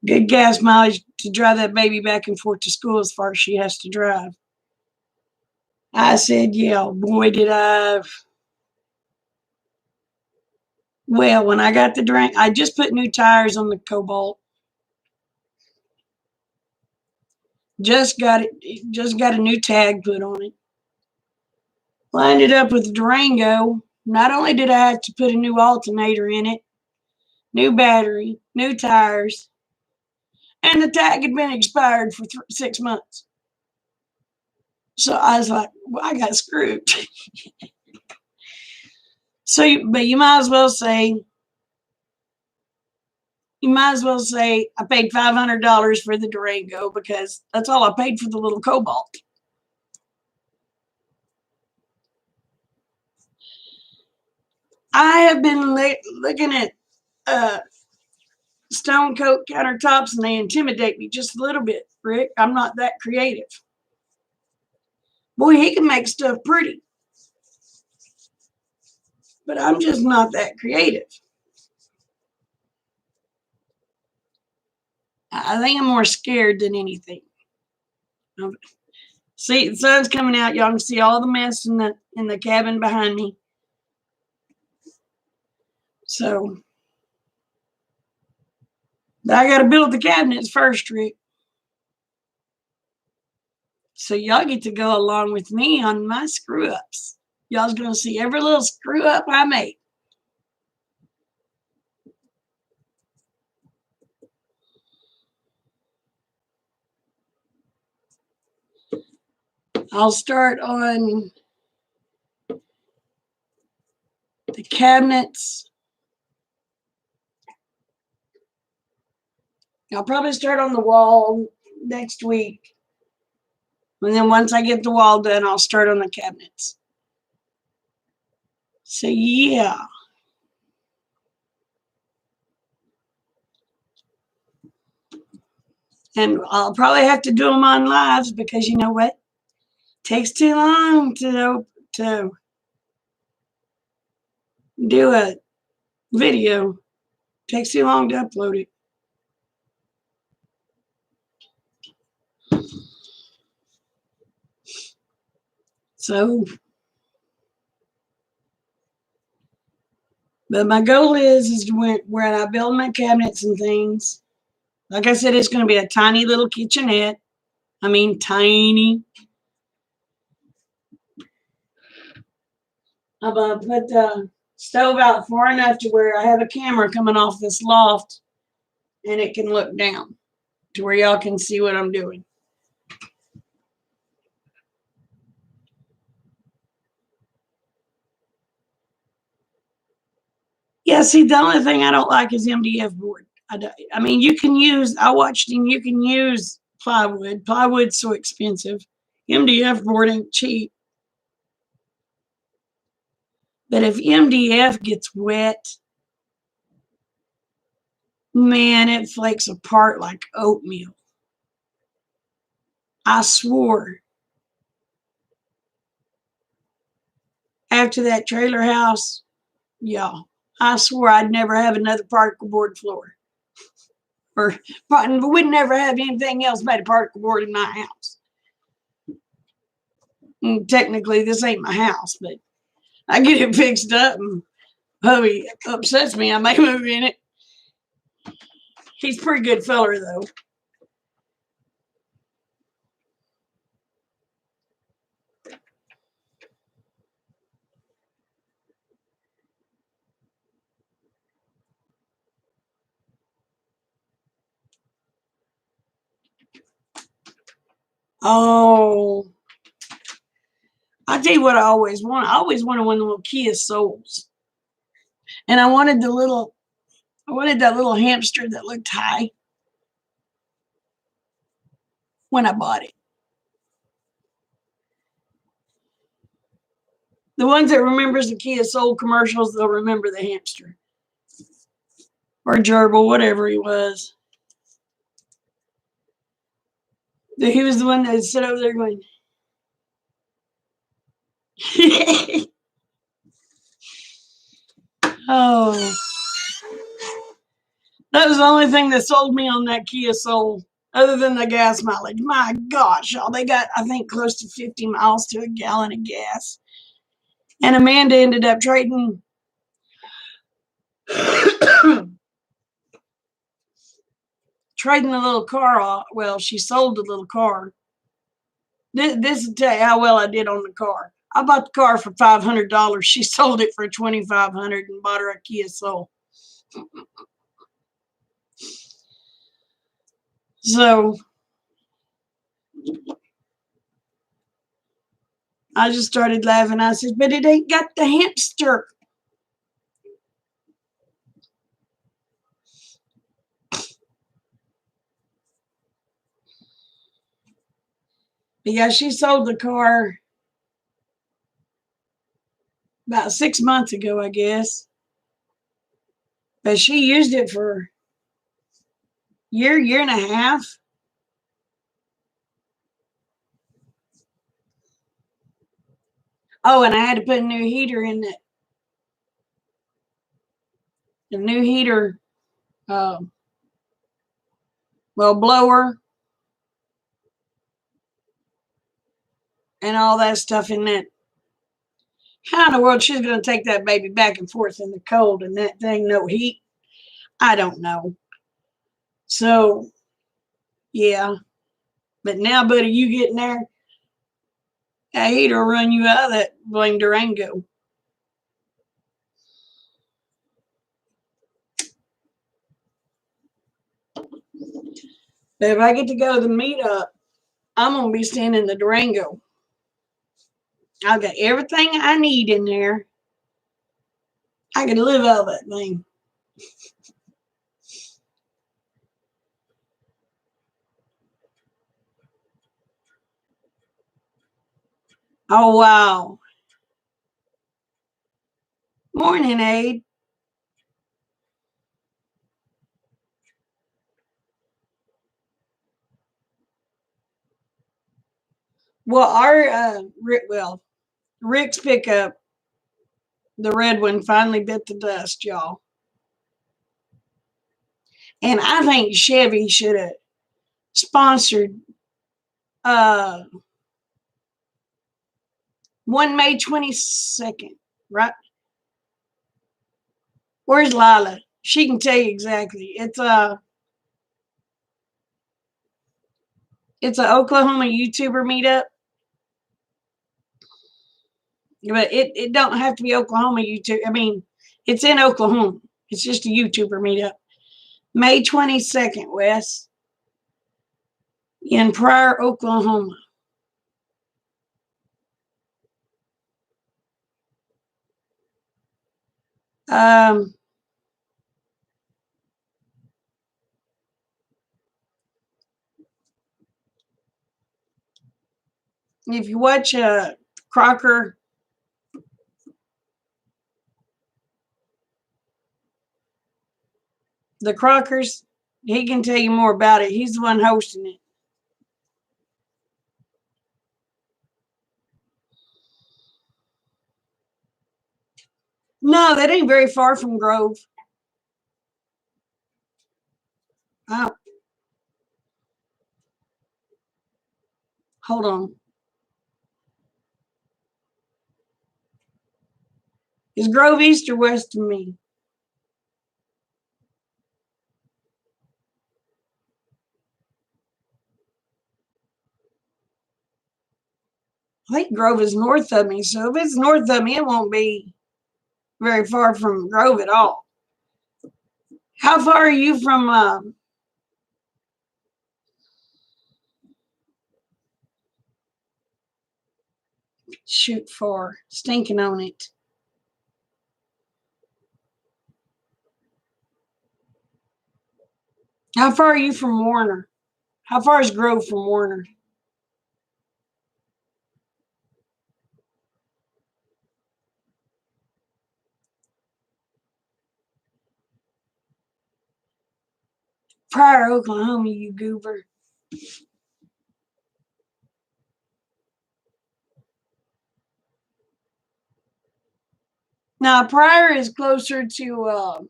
Speaker 1: good gas mileage to drive that baby back and forth to school as far as she has to drive. I said, yeah, boy, did I. Well, when I got the Durango, I just put new tires on the Cobalt. Just got a new tag put on it. Well, I ended up with the Durango. Not only did I have to put a new alternator in it, new battery, new tires, and the tag had been expired for 6 months. So I was like, well, I got screwed. But you might as well say I paid $500 for the Durango because that's all I paid for the little Cobalt. I have been looking at stone coat countertops and they intimidate me just a little bit, Rick. I'm not that creative. Boy, he can make stuff pretty, but I'm just not that creative. I think I'm more scared than anything. See, the sun's coming out. Y'all can see all the mess in the cabin behind me. So, but I got to build the cabinets first, Rick. So y'all get to go along with me on my screw ups. Y'all's gonna see every little screw up I make. I'll start on the cabinets. I'll probably start on the wall next week. And then once I get the wall done, I'll start on the cabinets. So yeah. And I'll probably have to do them on lives because you know what? It takes too long to do a video. It takes too long to upload it. So, but my goal is to when I build my cabinets and things, like I said, it's going to be a tiny little kitchenette. I mean, tiny. I'm going to put the stove out far enough to where I have a camera coming off this loft and it can look down to where y'all can see what I'm doing. Yeah, see, the only thing I don't like is MDF board. I mean, you can use, I watched him, you can use plywood. Plywood's so expensive. MDF board ain't cheap. But if MDF gets wet, man, it flakes apart like oatmeal. I swore after that trailer house, y'all, I swore I'd never have another particle board floor. Or we'd never have anything else but a particle board in my house. And technically, this ain't my house, but I get it fixed up and hubby upsets me. I may move in it. He's a pretty good feller, though. Oh, I'll tell you what I always wanted. I always wanted one of the little Kia Souls. And I wanted that little hamster that looked high when I bought it. The ones that remembers the Kia Soul commercials, they'll remember the hamster. Or gerbil, whatever he was. He was the one that sat over there going, oh. That was the only thing that sold me on that Kia Soul, other than the gas mileage. My gosh, y'all, they got, I think, close to 50 miles to a gallon of gas. And Amanda ended up trading trading the little car off. Well, she sold the little car. This will tell you how well I did on the car. I bought the car for $500. She sold it for $2,500 and bought her a Kia Soul. So I just started laughing. I said, but it ain't got the hamster. But yeah, she sold the car about 6 months ago, I guess. But she used it for year and a half. Oh, and I had to put a new heater in it. A new heater, blower, and all that stuff in that. How in the world she's going to take that baby back and forth in the cold and that thing no heat? I don't know. So, yeah. But now, buddy, you get in there, that heater will run you out of that blame Durango. But if I get to go to the meetup, I'm going to be staying in the Durango. I've got everything I need in there. I can live out of that thing. Oh, wow. Morning, Aid. Well, our Rick's pickup, the red one, finally bit the dust, y'all. And I think Chevy should have sponsored one May 22nd, right? Where's Lila? She can tell you exactly. It's a Oklahoma YouTuber meetup. But it don't have to be Oklahoma YouTube. I mean, it's in Oklahoma. It's just a YouTuber meetup. May 22nd, Wes, in Pryor, Oklahoma. If you watch Crocker, the Crockers, he can tell you more about it. He's the one hosting it. No, that ain't very far from Grove. Oh, hold on. Is Grove east or west of me? I think Grove is north of me. So if it's north of me, it won't be very far from Grove at all. How far are you from shoot for stinking on it? How far are you from Warner? How far is Grove from Warner? Pryor, Oklahoma, you goober. Now, Pryor is closer to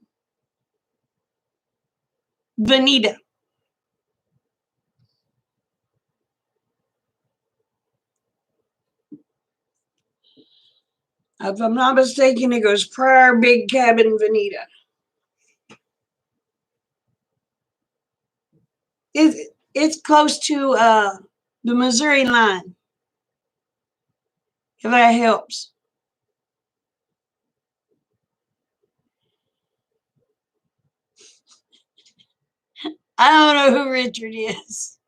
Speaker 1: Veneta. If I'm not mistaken, it goes Pryor, Big Cabin, Veneta. It's close to the Missouri line. If that helps. I don't know who Richard is.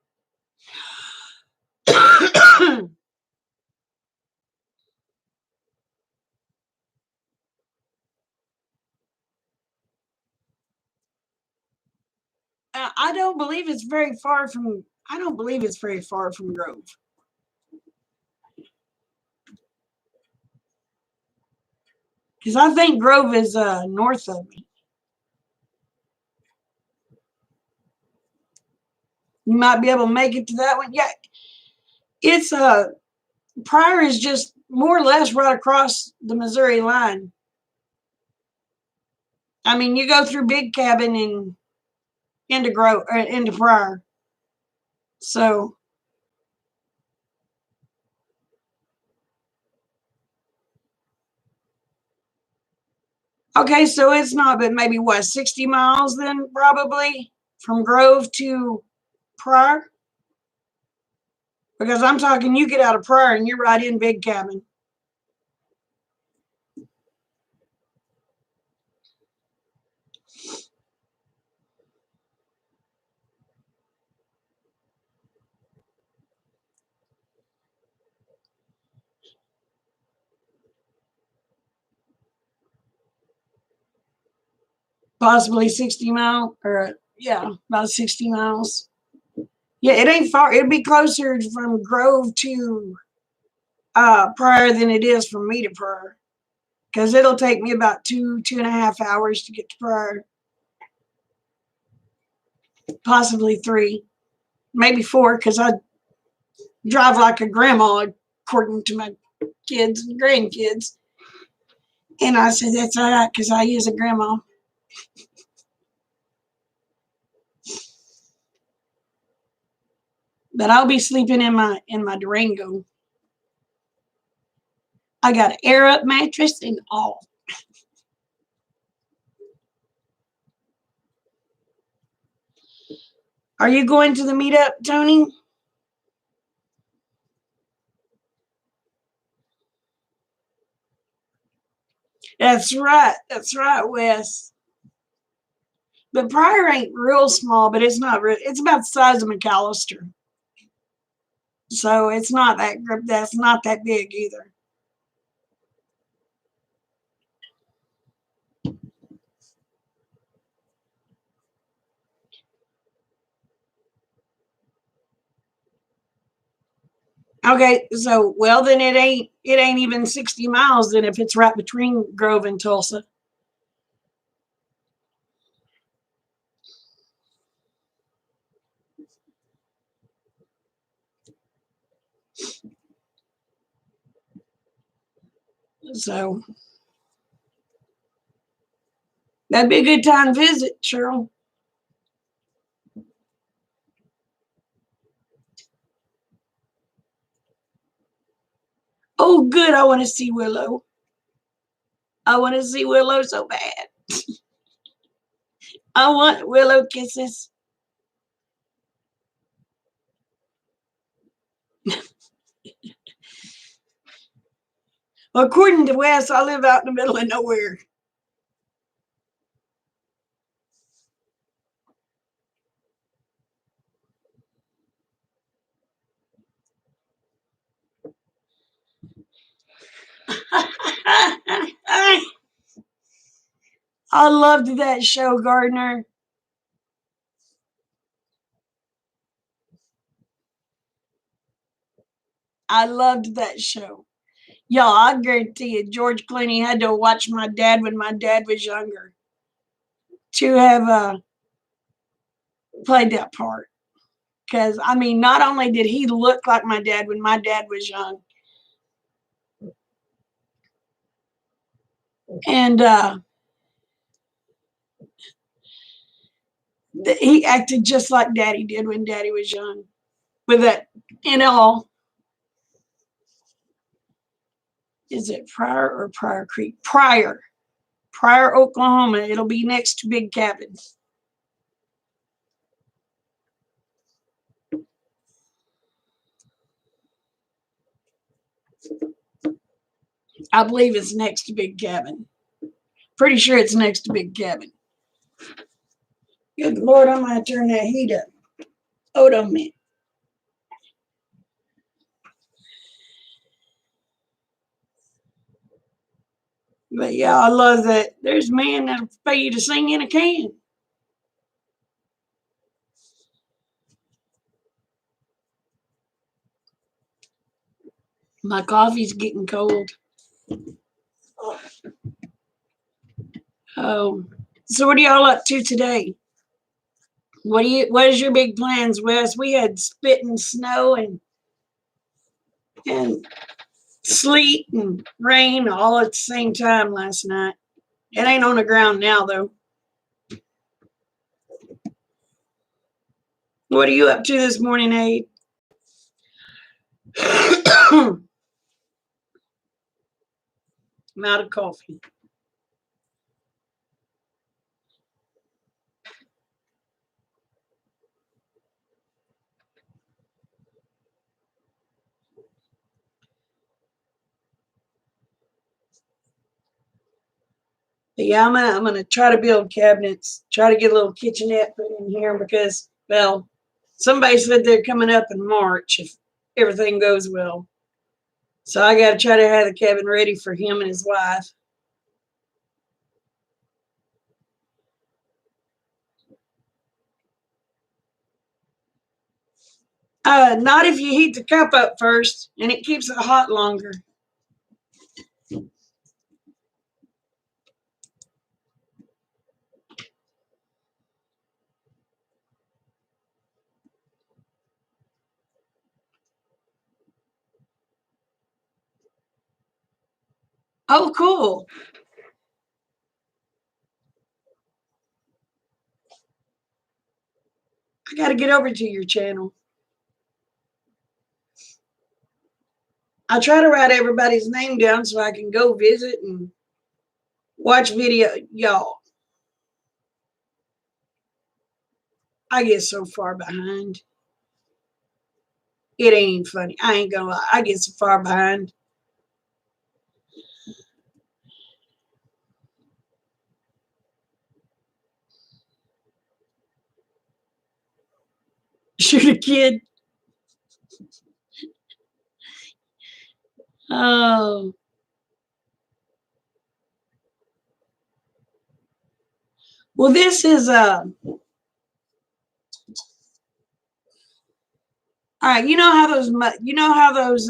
Speaker 1: I don't believe it's very far from. I don't believe it's very far from Grove. Because I think Grove is north of me. You might be able to make it to that one. Yeah, it's Pryor is just more or less right across the Missouri line. I mean, you go through Big Cabin and into Pryor. So okay, so it's not but maybe what, 60 miles then probably from Grove to Pryor? Because I'm talking you get out of Pryor and you're right in Big Cabin. Possibly 60 mile or yeah, about 60 miles. Yeah, it ain't far. It'd be closer from Grove to Pryor than it is from me to Pryor. Because it'll take me about 2.5 hours to get to Pryor. Possibly 3, maybe 4, because I drive like a grandma according to my kids and grandkids. And I said, that's all right, because I is a grandma. But I'll be sleeping in my Durango. I got an air up mattress and all. Are you going to the meetup, Tony? That's right. That's right, Wes. But Pryor ain't real small, but it's not real. It's about the size of McAllister. So it's not that's not that big either. Okay, so well then it ain't even 60 miles then if it's right between Grove and Tulsa. So that'd be a good time to visit, Cheryl. Oh, good. I want to see Willow. I want to see Willow so bad. I want Willow kisses. Well, according to Wes, I live out in the middle of nowhere. I loved that show, Gardner. I loved that show. Y'all, I guarantee you, George Clooney had to watch my dad when my dad was younger to have played that part. Because, I mean, not only did he look like my dad when my dad was young, and he acted just like Daddy did when Daddy was young. With that, is it Pryor or Pryor Creek? Pryor, Oklahoma. It'll be next to Big Cabin. I believe it's next to Big Cabin. Pretty sure it's next to Big Cabin. Good Lord, I'm going to turn that heat up. Hold on a minute. But yeah, I love that. There's a man that'll pay you to sing in a can. My coffee's getting cold. Oh, so what are y'all up to today? What is your big plans, Wes? We had spitting snow and sleet and rain all at the same time last night. It ain't on the ground now though. What are you up to this morning, Abe? I'm out of coffee. But yeah, I'm gonna try to build cabinets. Try to get a little kitchenette put in here because, well, somebody said they're coming up in March if everything goes well. So I got to try to have the cabin ready for him and his wife. Not if you heat the cup up first, and it keeps it hot longer. Oh, cool. I got to get over to your channel. I try to write everybody's name down so I can go visit and watch video. Y'all, I get so far behind. It ain't even funny. I ain't gonna lie. I get so far behind. Shoot a kid. Oh. Well, this is all right. You know how those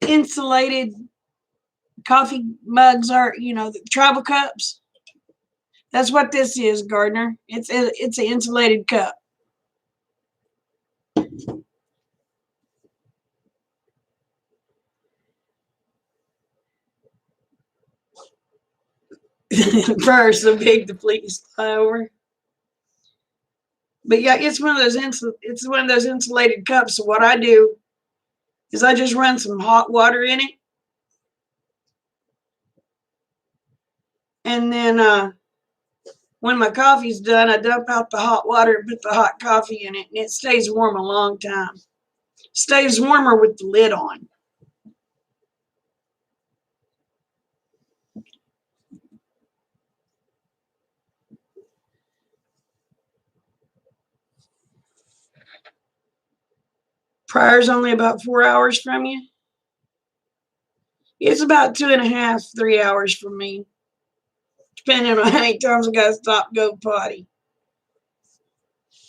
Speaker 1: insulated coffee mugs are. You know, the travel cups. That's what this is, Gardner. It's an insulated cup. First, so big the fleas fly over. But yeah, it's one of those insulated cups. So what I do is I just run some hot water in it, and then when my coffee's done, I dump out the hot water and put the hot coffee in it, and it stays warm a long time. Stays warmer with the lid on. Pryor's only about 4 hours from you. It's about 2.5, 3 hours from me, depending on how many times I got to stop go potty.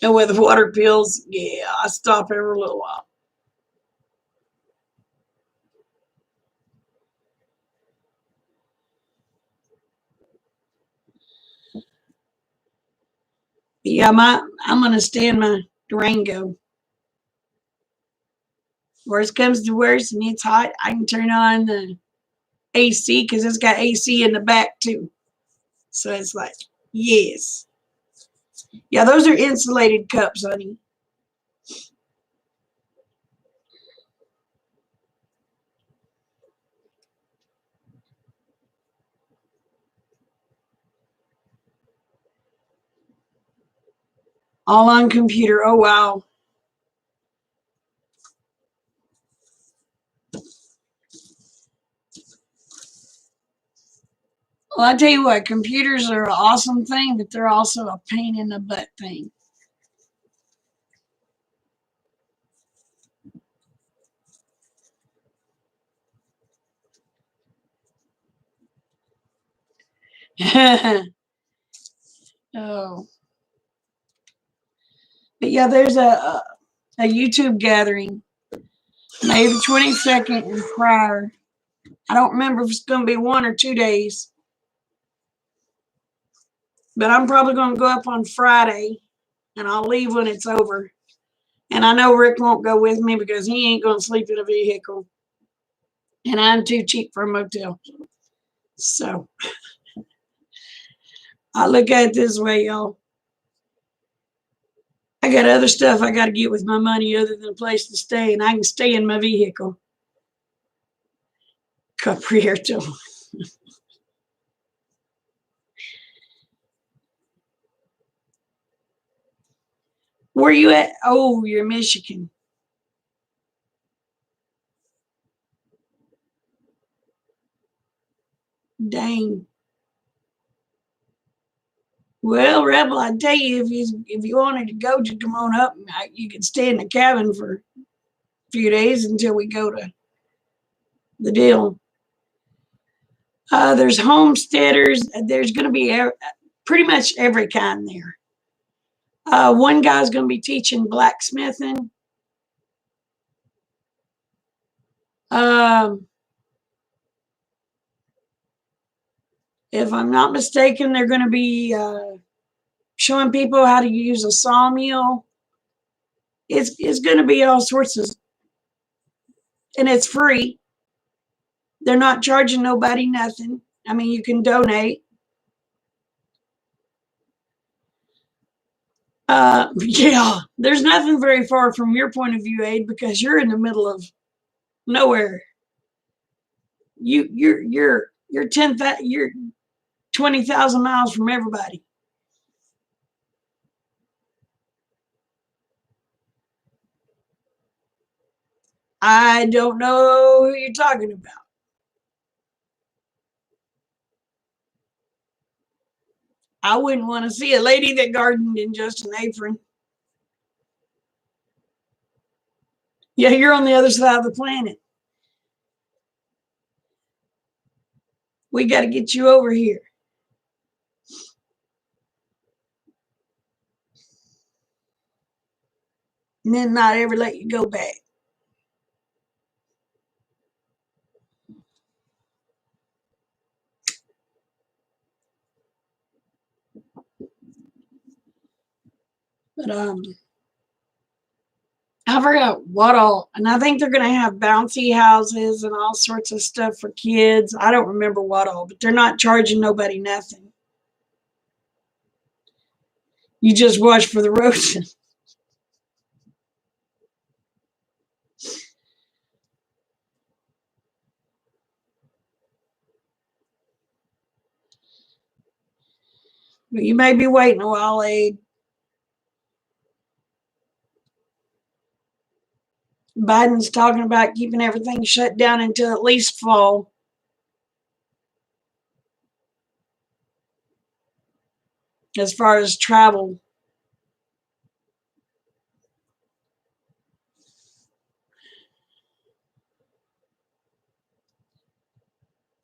Speaker 1: And with the water pills, yeah, I stop every little while. But yeah, I'm gonna stay in my Durango. Worst comes to worst, and it's hot, I can turn on the AC because it's got AC in the back too. So it's like, yes. Yeah, those are insulated cups, honey. All on computer. Oh, wow. Well, I tell you what, computers are an awesome thing, but they're also a pain in the butt thing. Oh. But yeah, there's a YouTube gathering May the 22nd in Pryor. I don't remember if it's going to be 1 or 2 days. But I'm probably going to go up on Friday, and I'll leave when it's over. And I know Rick won't go with me because he ain't going to sleep in a vehicle. And I'm too cheap for a motel. So I look at it this way, y'all. I got other stuff I got to get with my money other than a place to stay, and I can stay in my vehicle. Caprierto. Where you at? Oh, you're Michigan. Dang. Well, Rebel, I tell you, if you wanted to go, just come on up. You can stay in the cabin for a few days until we go to the deal. There's homesteaders. There's going to be pretty much every kind there. One guy's going to be teaching blacksmithing. Um, if I'm not mistaken, they're going to be showing people how to use a sawmill. It's going to be all sorts of, and it's free. They're not charging nobody nothing. I mean, you can donate. Yeah, there's nothing very far from your point of view, Aid, because you're in the middle of nowhere. You're 20,000 miles from everybody. I don't know who you're talking about. I wouldn't want to see a lady that gardened in just an apron. Yeah, you're on the other side of the planet. We got to get you over here. And then not ever let you go back. But I forgot what all, and I think they're going to have bouncy houses and all sorts of stuff for kids. I don't remember what all, but they're not charging nobody nothing. You just watch for the roaches. But you may be waiting a while, Aid. Biden's talking about keeping everything shut down until at least fall. As far as travel.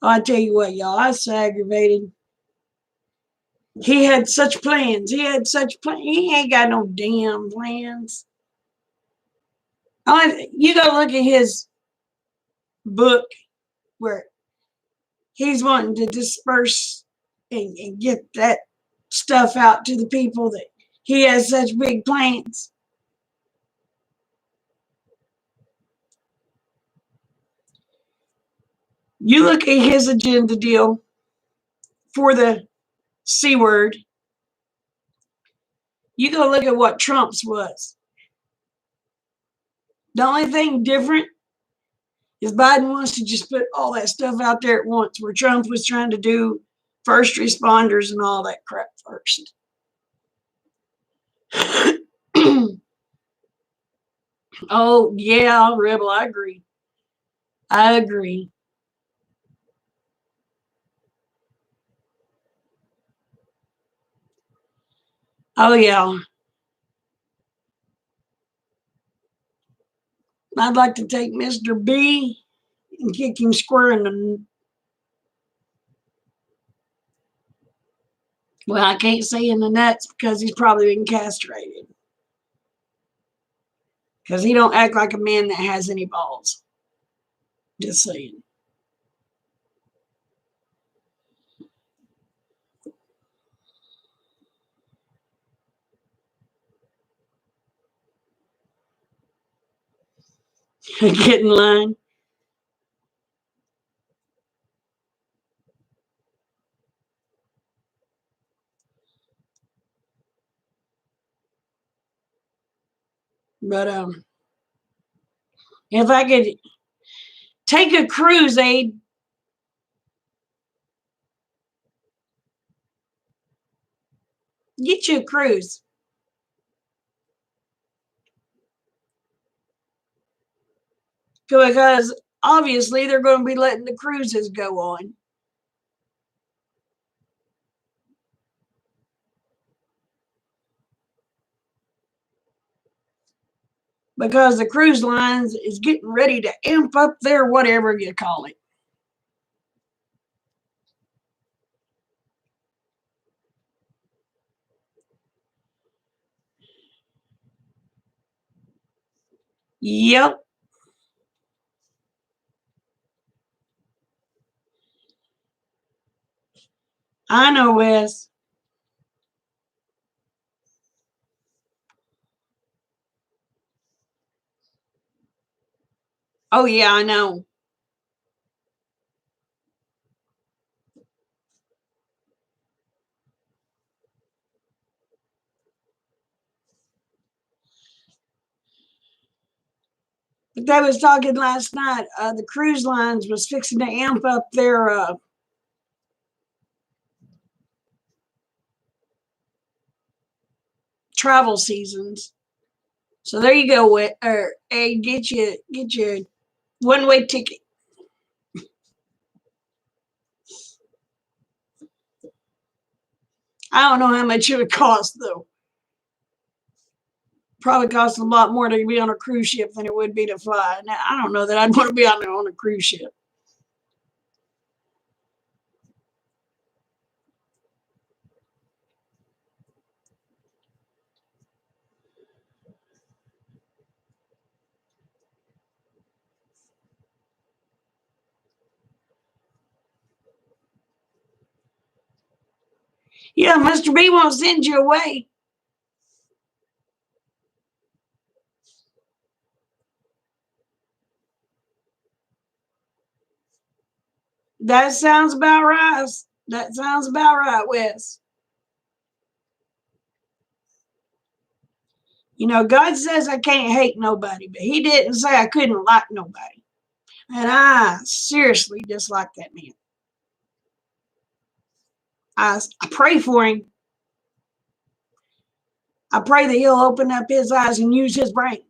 Speaker 1: Oh, I tell you what, y'all, I was so aggravated. He had such plans. He had such plans. He ain't got no damn plans. You go look at his book where he's wanting to disperse and get that stuff out to the people that he has such big plans. You look at his agenda deal for the C word. You go look at what Trump's was. The only thing different is Biden wants to just put all that stuff out there at once, where Trump was trying to do first responders and all that crap first. Oh, yeah, Rebel, I agree. I agree. Oh, yeah. I'd like to take Mr. B and kick him square in the. Well, I can't say in the nuts because he's probably been castrated. Because he don't act like a man that has any balls. Just saying. Get in line. But if I could take a cruise, Aid, get you a cruise. Because obviously they're going to be letting the cruises go on. Because the cruise lines is getting ready to amp up their whatever you call it. Yep. I know, Wes. Oh, yeah, I know. But they was talking last night. The cruise lines was fixing to amp up their travel seasons. So there you go. Hey, get your one way ticket. I don't know how much it would cost though. Probably cost a lot more to be on a cruise ship than it would be to fly. Now, I don't know that I'd want to be on a cruise ship. Yeah, Mr. B won't send you away. That sounds about right. That sounds about right, Wes. You know, God says I can't hate nobody, but He didn't say I couldn't like nobody. And I seriously dislike that man. I pray for him. I pray that he'll open up his eyes and use his brain.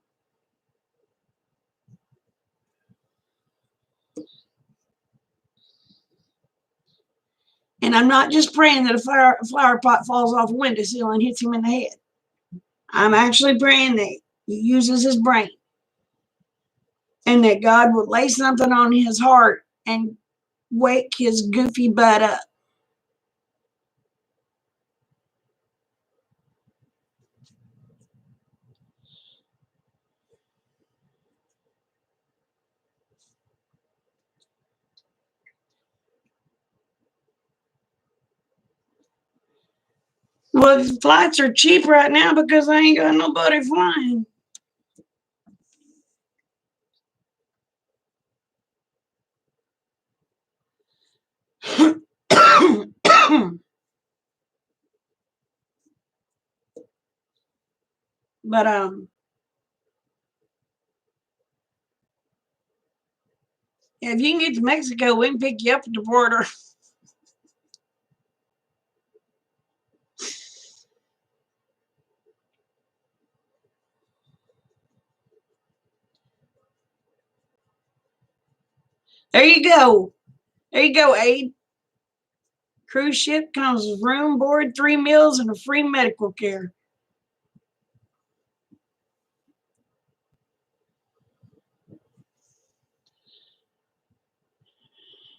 Speaker 1: And I'm not just praying that a flower pot falls off a windowsill and hits him in the head. I'm actually praying that he uses his brain and that God will lay something on his heart and wake his goofy butt up. Well, flights are cheap right now because I ain't got nobody flying. But if you can get to Mexico, we can pick you up at the border. There you go. There you go, Aid. Cruise ship comes with room, board, 3 meals, and a free medical care.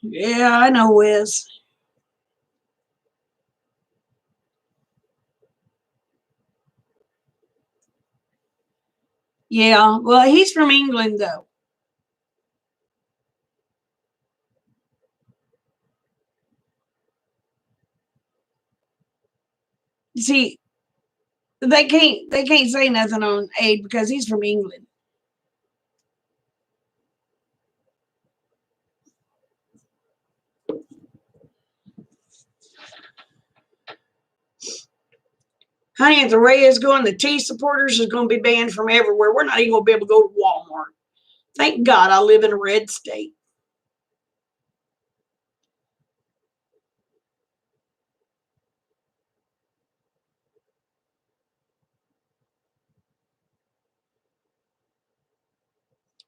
Speaker 1: Yeah, I know, Wes. Yeah, well, he's from England, though. See, they can't say nothing on Aid because he's from England. Honey, if the way is going, the T supporters is going to be banned from everywhere. We're not even going to be able to go to Walmart. Thank God I live in a red state.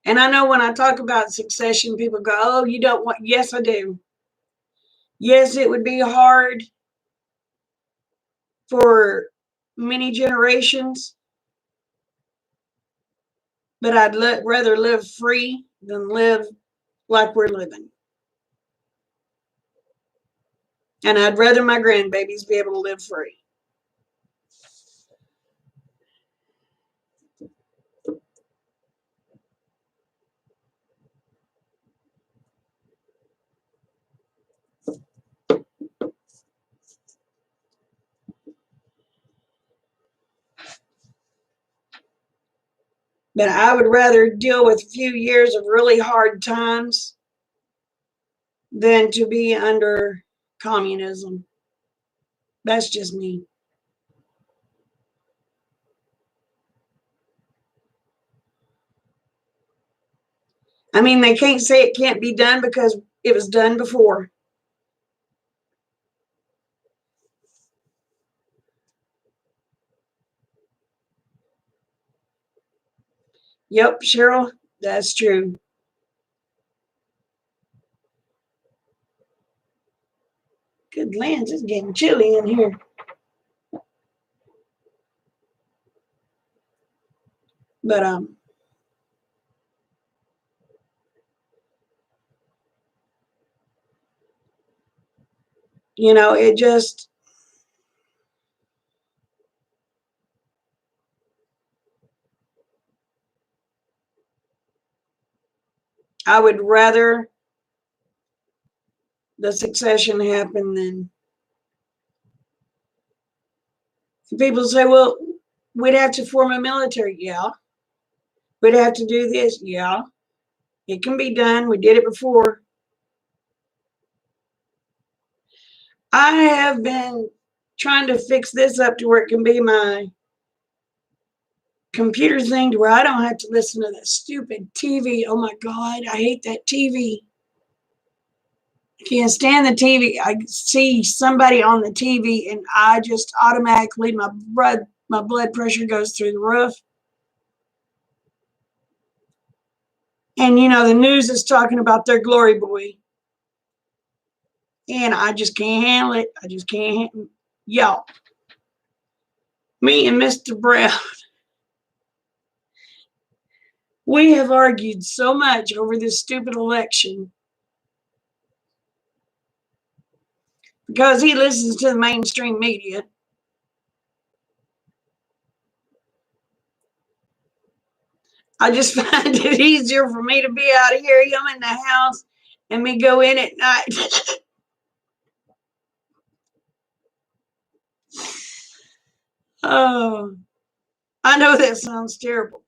Speaker 1: And I know when I talk about succession, people go, oh, you don't want, yes, I do. Yes, it would be hard for many generations, but I'd rather live free than live like we're living. And I'd rather my grandbabies be able to live free. But I would rather deal with a few years of really hard times than to be under communism. That's just me. I mean, they can't say it can't be done because it was done before. Yep, Cheryl, that's true. Good lands, it's getting chilly in here. But you know, it just I would rather the succession happen than people say, well, we'd have to form a military. Yeah. We'd have to do this. Yeah. It can be done. We did it before. I have been trying to fix this up to where it can be my computer thing to where I don't have to listen to that stupid TV. Oh my God, I hate that TV. I can't stand the TV. I see somebody on the TV and I just automatically, my blood pressure goes through the roof. And you know, the news is talking about their glory boy. And I just can't handle it. I just can't handle it. Y'all, me and Mr. Brown, we have argued so much over this stupid election because he listens to the mainstream media. I just find it easier for me to be out of here, him in the house, and me go in at night. Oh, I know that sounds terrible.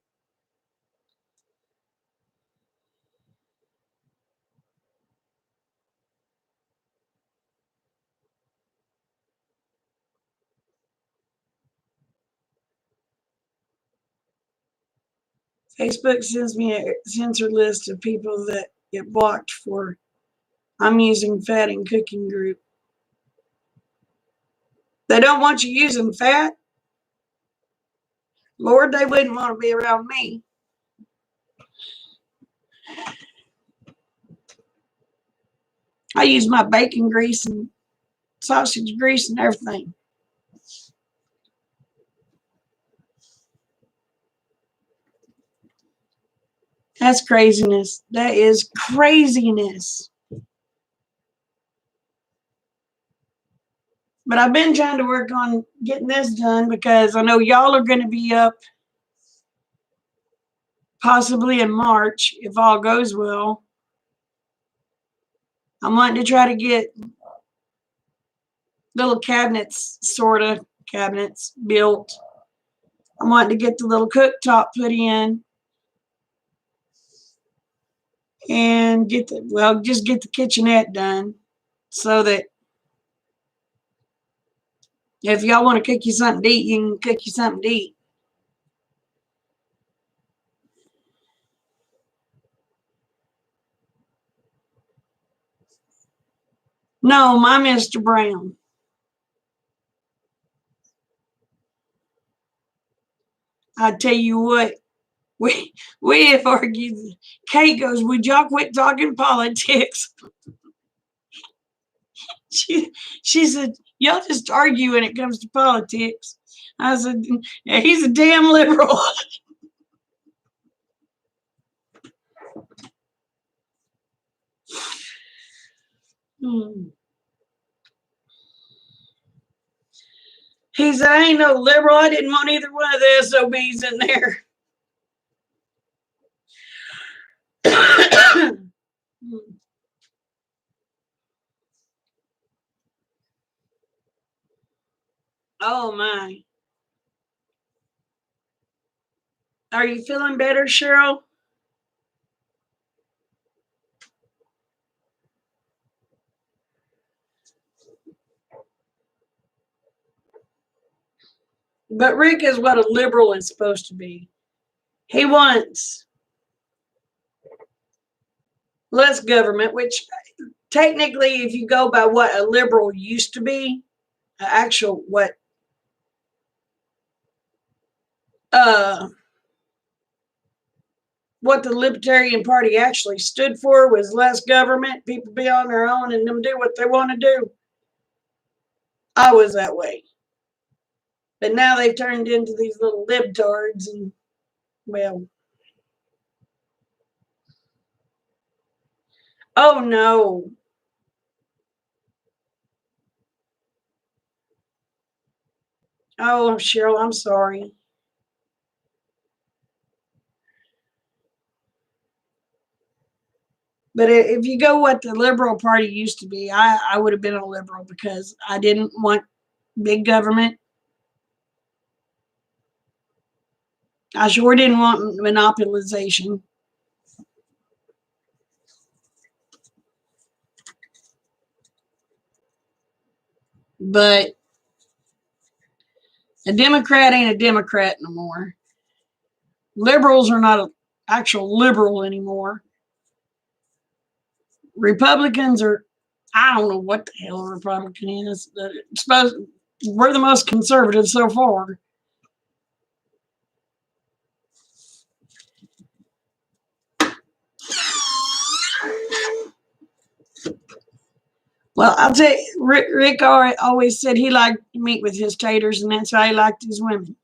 Speaker 1: Facebook sends me a censored list of people that get blocked for I'm using fat in cooking group. They don't want you using fat. Lord, they wouldn't want to be around me. I use my bacon grease and sausage grease and everything. That's craziness. That is craziness. But I've been trying to work on getting this done because I know y'all are going to be up possibly in March if all goes well. I'm wanting to try to get little cabinets, sort of cabinets built. I'm wanting to get the little cooktop put in and just get the kitchenette done so that If y'all want to cook you something to eat, you can cook you something to eat. No, my Mr. Brown. I tell you what, we have argued. Kate goes, "Would y'all quit talking politics?" She said, "Y'all just argue when it comes to politics." I said, "Yeah, he's a damn liberal." He said, "I ain't no liberal. I didn't want either one of the SOBs in there." Oh my. Are you feeling better, Cheryl? But Rick is what a liberal is supposed to be. He wants less government, which technically, if you go by what a liberal used to be, actual uh what the Libertarian Party actually stood for was less government, people be on their own and them do what they want to do. I was that way. But now they've turned into these little libtards and, well, oh no. Oh, Cheryl, I'm sorry. But if you go what the Liberal Party used to be, I would have been a liberal because I didn't want big government. I sure didn't want monopolization. But a Democrat ain't a Democrat no more. Liberals are not an actual liberal anymore. Republicans are, I don't know what the hell a Republican is. We're the most conservative so far. Well, I'll tell you, Rick always said he liked to meet with his taters, and that's how he liked his women.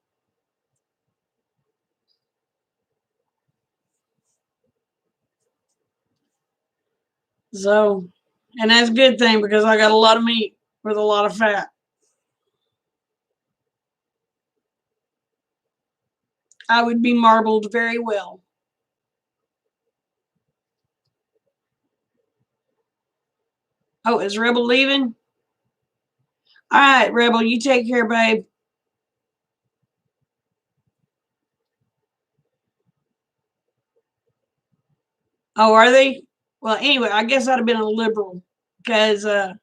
Speaker 1: So, and that's a good thing because I got a lot of meat with a lot of fat. I would be marbled very well. Oh, is Rebel leaving? All right, Rebel, you take care, babe. Oh, are they? Well, anyway, I guess I'd have been a liberal because I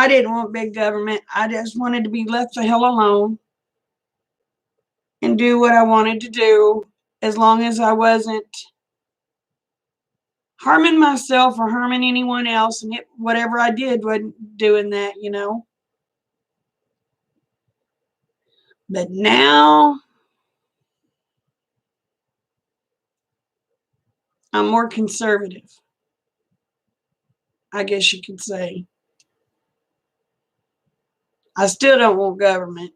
Speaker 1: didn't want big government. I just wanted to be left the hell alone and do what I wanted to do as long as I wasn't harming myself or harming anyone else. And whatever I did wasn't doing that, you know. But now I'm more conservative, I guess you could say. I still don't want government.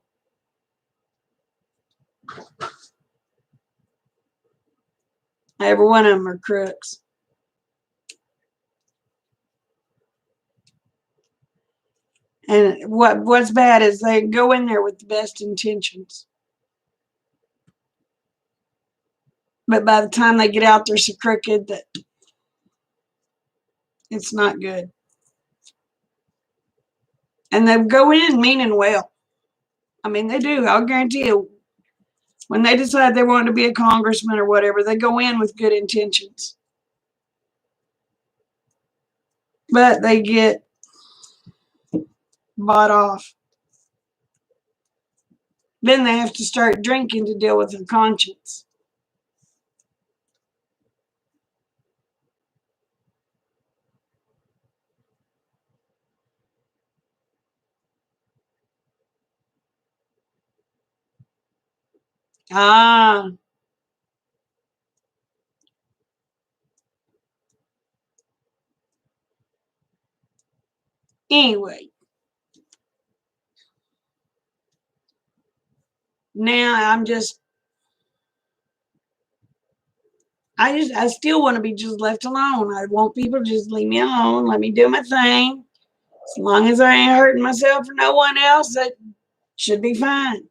Speaker 1: Every one of them are crooks. And what's bad is they go in there with the best intentions. But by the time they get out, they're so crooked that it's not good. And they go in meaning well. I mean, they do. I'll guarantee you. When they decide they want to be a congressman or whatever, they go in with good intentions. But they get bought off. Then they have to start drinking to deal with their conscience. Ah. Anyway. Now I still want to be just left alone. I want people to just leave me alone. Let me do my thing. As long as I ain't hurting myself or no one else, that should be fine.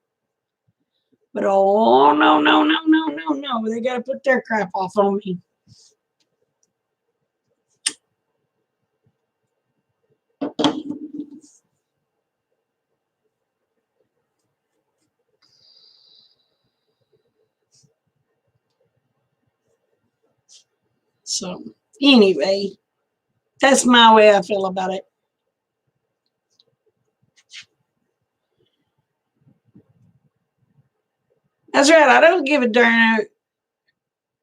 Speaker 1: But oh, no, no, no, no, no, no. They got to put their crap off on me. So, anyway, that's my way I feel about it. That's right. I don't give a darn.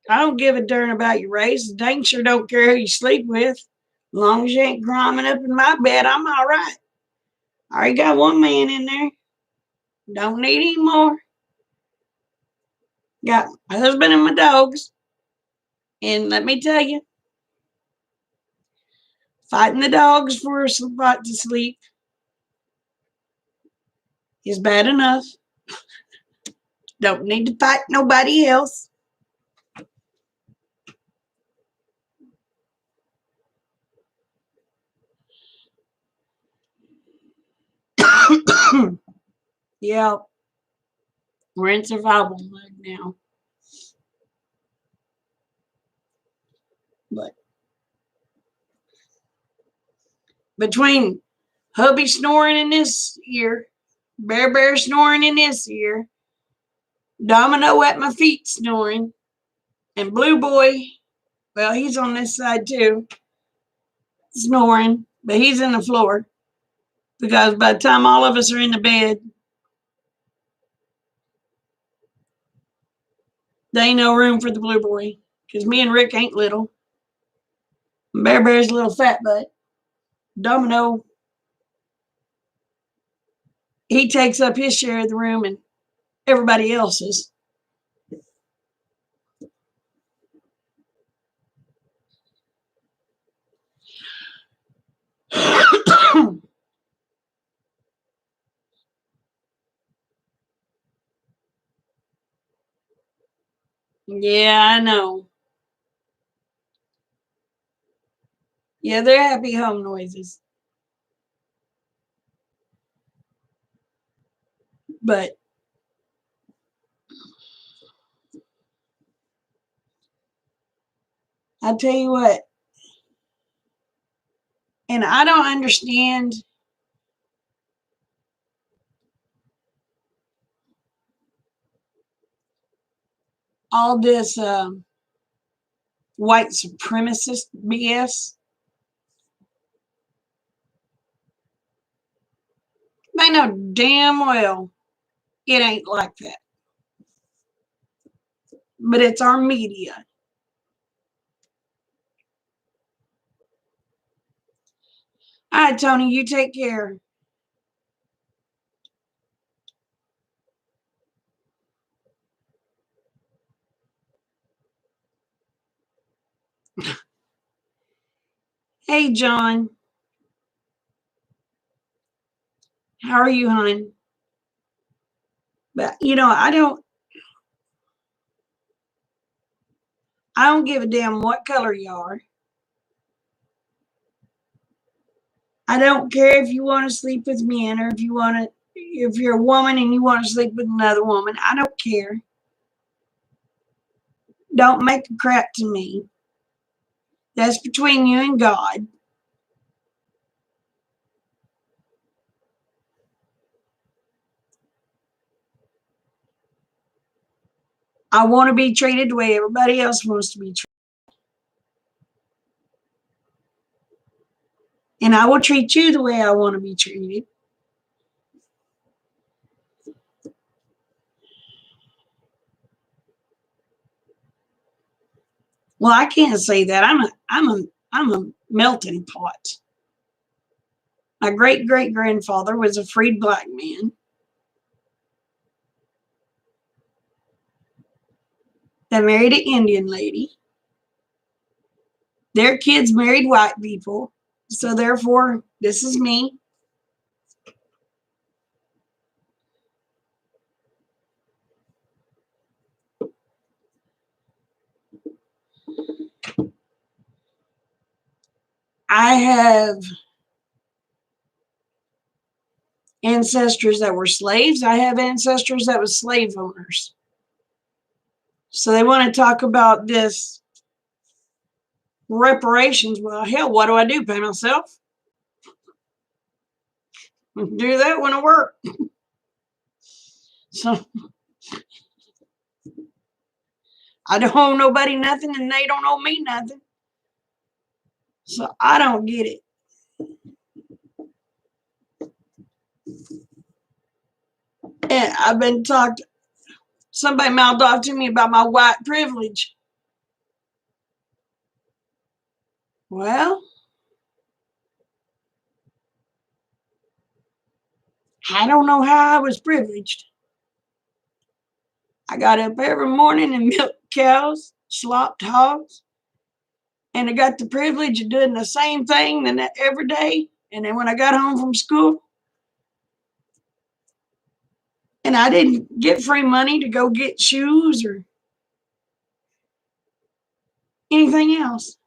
Speaker 1: I don't give a darn about your race. Dang sure don't care who you sleep with. As long as you ain't climbing up in my bed, I'm all right. I already got one man in there. Don't need any more. Got my husband and my dogs. And let me tell you, fighting the dogs for a spot to sleep is bad enough. Don't need to fight nobody else. Yeah, we're in survival mode now. But between hubby snoring in this ear, Bear snoring in this ear, Domino at my feet snoring, and Blue Boy, well, he's on this side too, snoring, but he's in the floor because by the time all of us are in the bed, there ain't no room for the Blue Boy because me and Rick ain't little. Bear's a little fat butt. Domino, he takes up his share of the room and everybody else's. Yeah, I know. Yeah, they're happy home noises. But I tell you what, and I don't understand all this white supremacist BS. They know damn well it ain't like that. But it's our media. All right, Tony, you take care. Hey, John. How are you, hon? But I don't give a damn what color you are. I don't care if you want to sleep with men or if you're a woman and you want to sleep with another woman. I don't care. Don't make a crap to me. That's between you and God. I want to be treated the way everybody else wants to be treated. And I will treat you the way I want to be treated. Well, I can't say that. I'm a melting pot. My great great grandfather was a freed black man that married an Indian lady. Their kids married white people. So therefore, this is me. I have ancestors that were slaves. I have ancestors that were slave owners. So they want to talk about this reparations. Well, hell, what do I do? Pay myself? Do that when I work. So I don't owe nobody nothing and they don't owe me nothing. So I don't get it. And I've been talked, somebody mouthed off to me about my white privilege. Well, I don't know how I was privileged. I got up every morning and milked cows, slopped hogs, and I got the privilege of doing the same thing every day. And then when I got home from school, and I didn't get free money to go get shoes or anything else.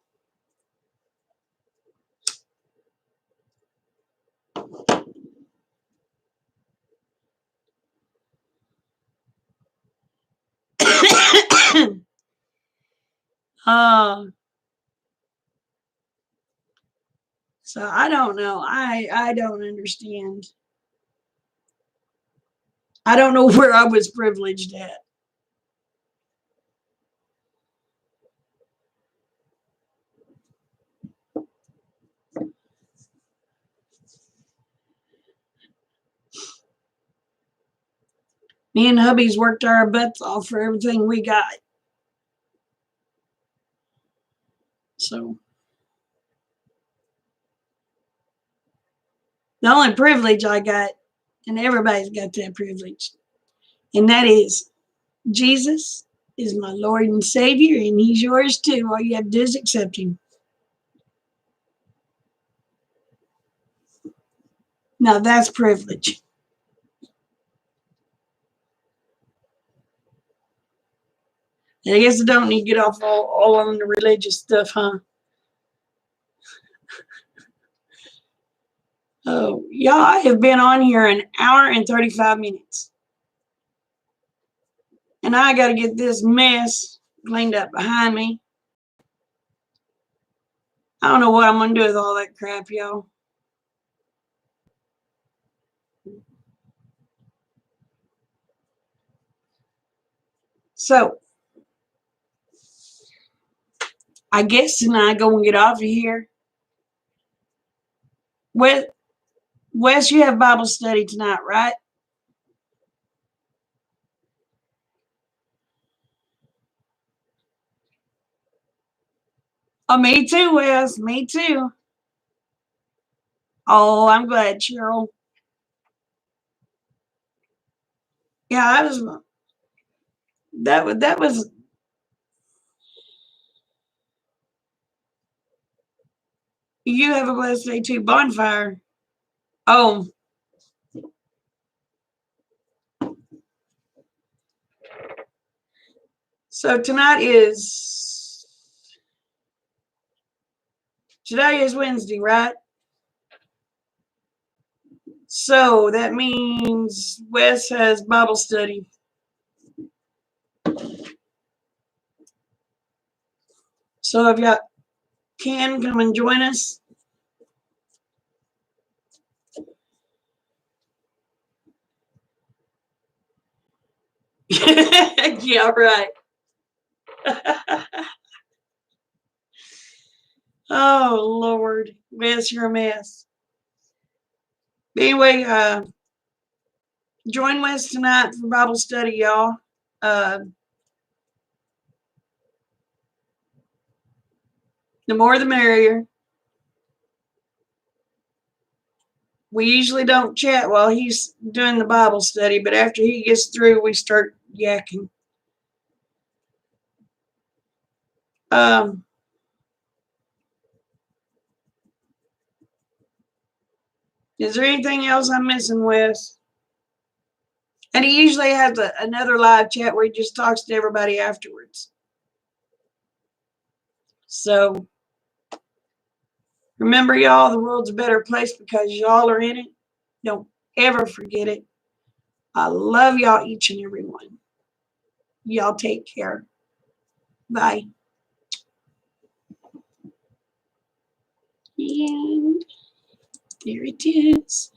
Speaker 1: So I don't know. I don't understand. I don't know where I was privileged at. Me and hubby's worked our butts off for everything we got. So the only privilege I got, and everybody's got that privilege, and that is Jesus is my Lord and Savior, and He's yours too. All you have to do is accept Him. Now that's privilege. I guess I don't need to get off all on the religious stuff, huh? Oh, y'all, I have been on here an hour and 35 minutes. And I got to get this mess cleaned up behind me. I don't know what I'm going to do with all that crap, y'all. So, I guess tonight go and get off of here. Wes, you have Bible study tonight, right? Oh, me too, Wes. Me too. Oh, I'm glad, Cheryl. Yeah, that was you have a blessed day too. Bonfire. Oh. So today is Wednesday, right? So that means Wes has Bible study. So if y'all can come and join us. Yeah, right. Oh Lord, Wes, you're a mess. But anyway, join Wes tonight for Bible study, y'all. The more the merrier. We usually don't chat while he's doing the Bible study, but after he gets through, we start yakking. Is there anything else I'm missing, Wes? And he usually has another live chat where he just talks to everybody afterwards. So remember, y'all, the world's a better place because y'all are in it. Don't ever forget it. I love y'all, each and every one. Y'all take care. Bye. And there it is.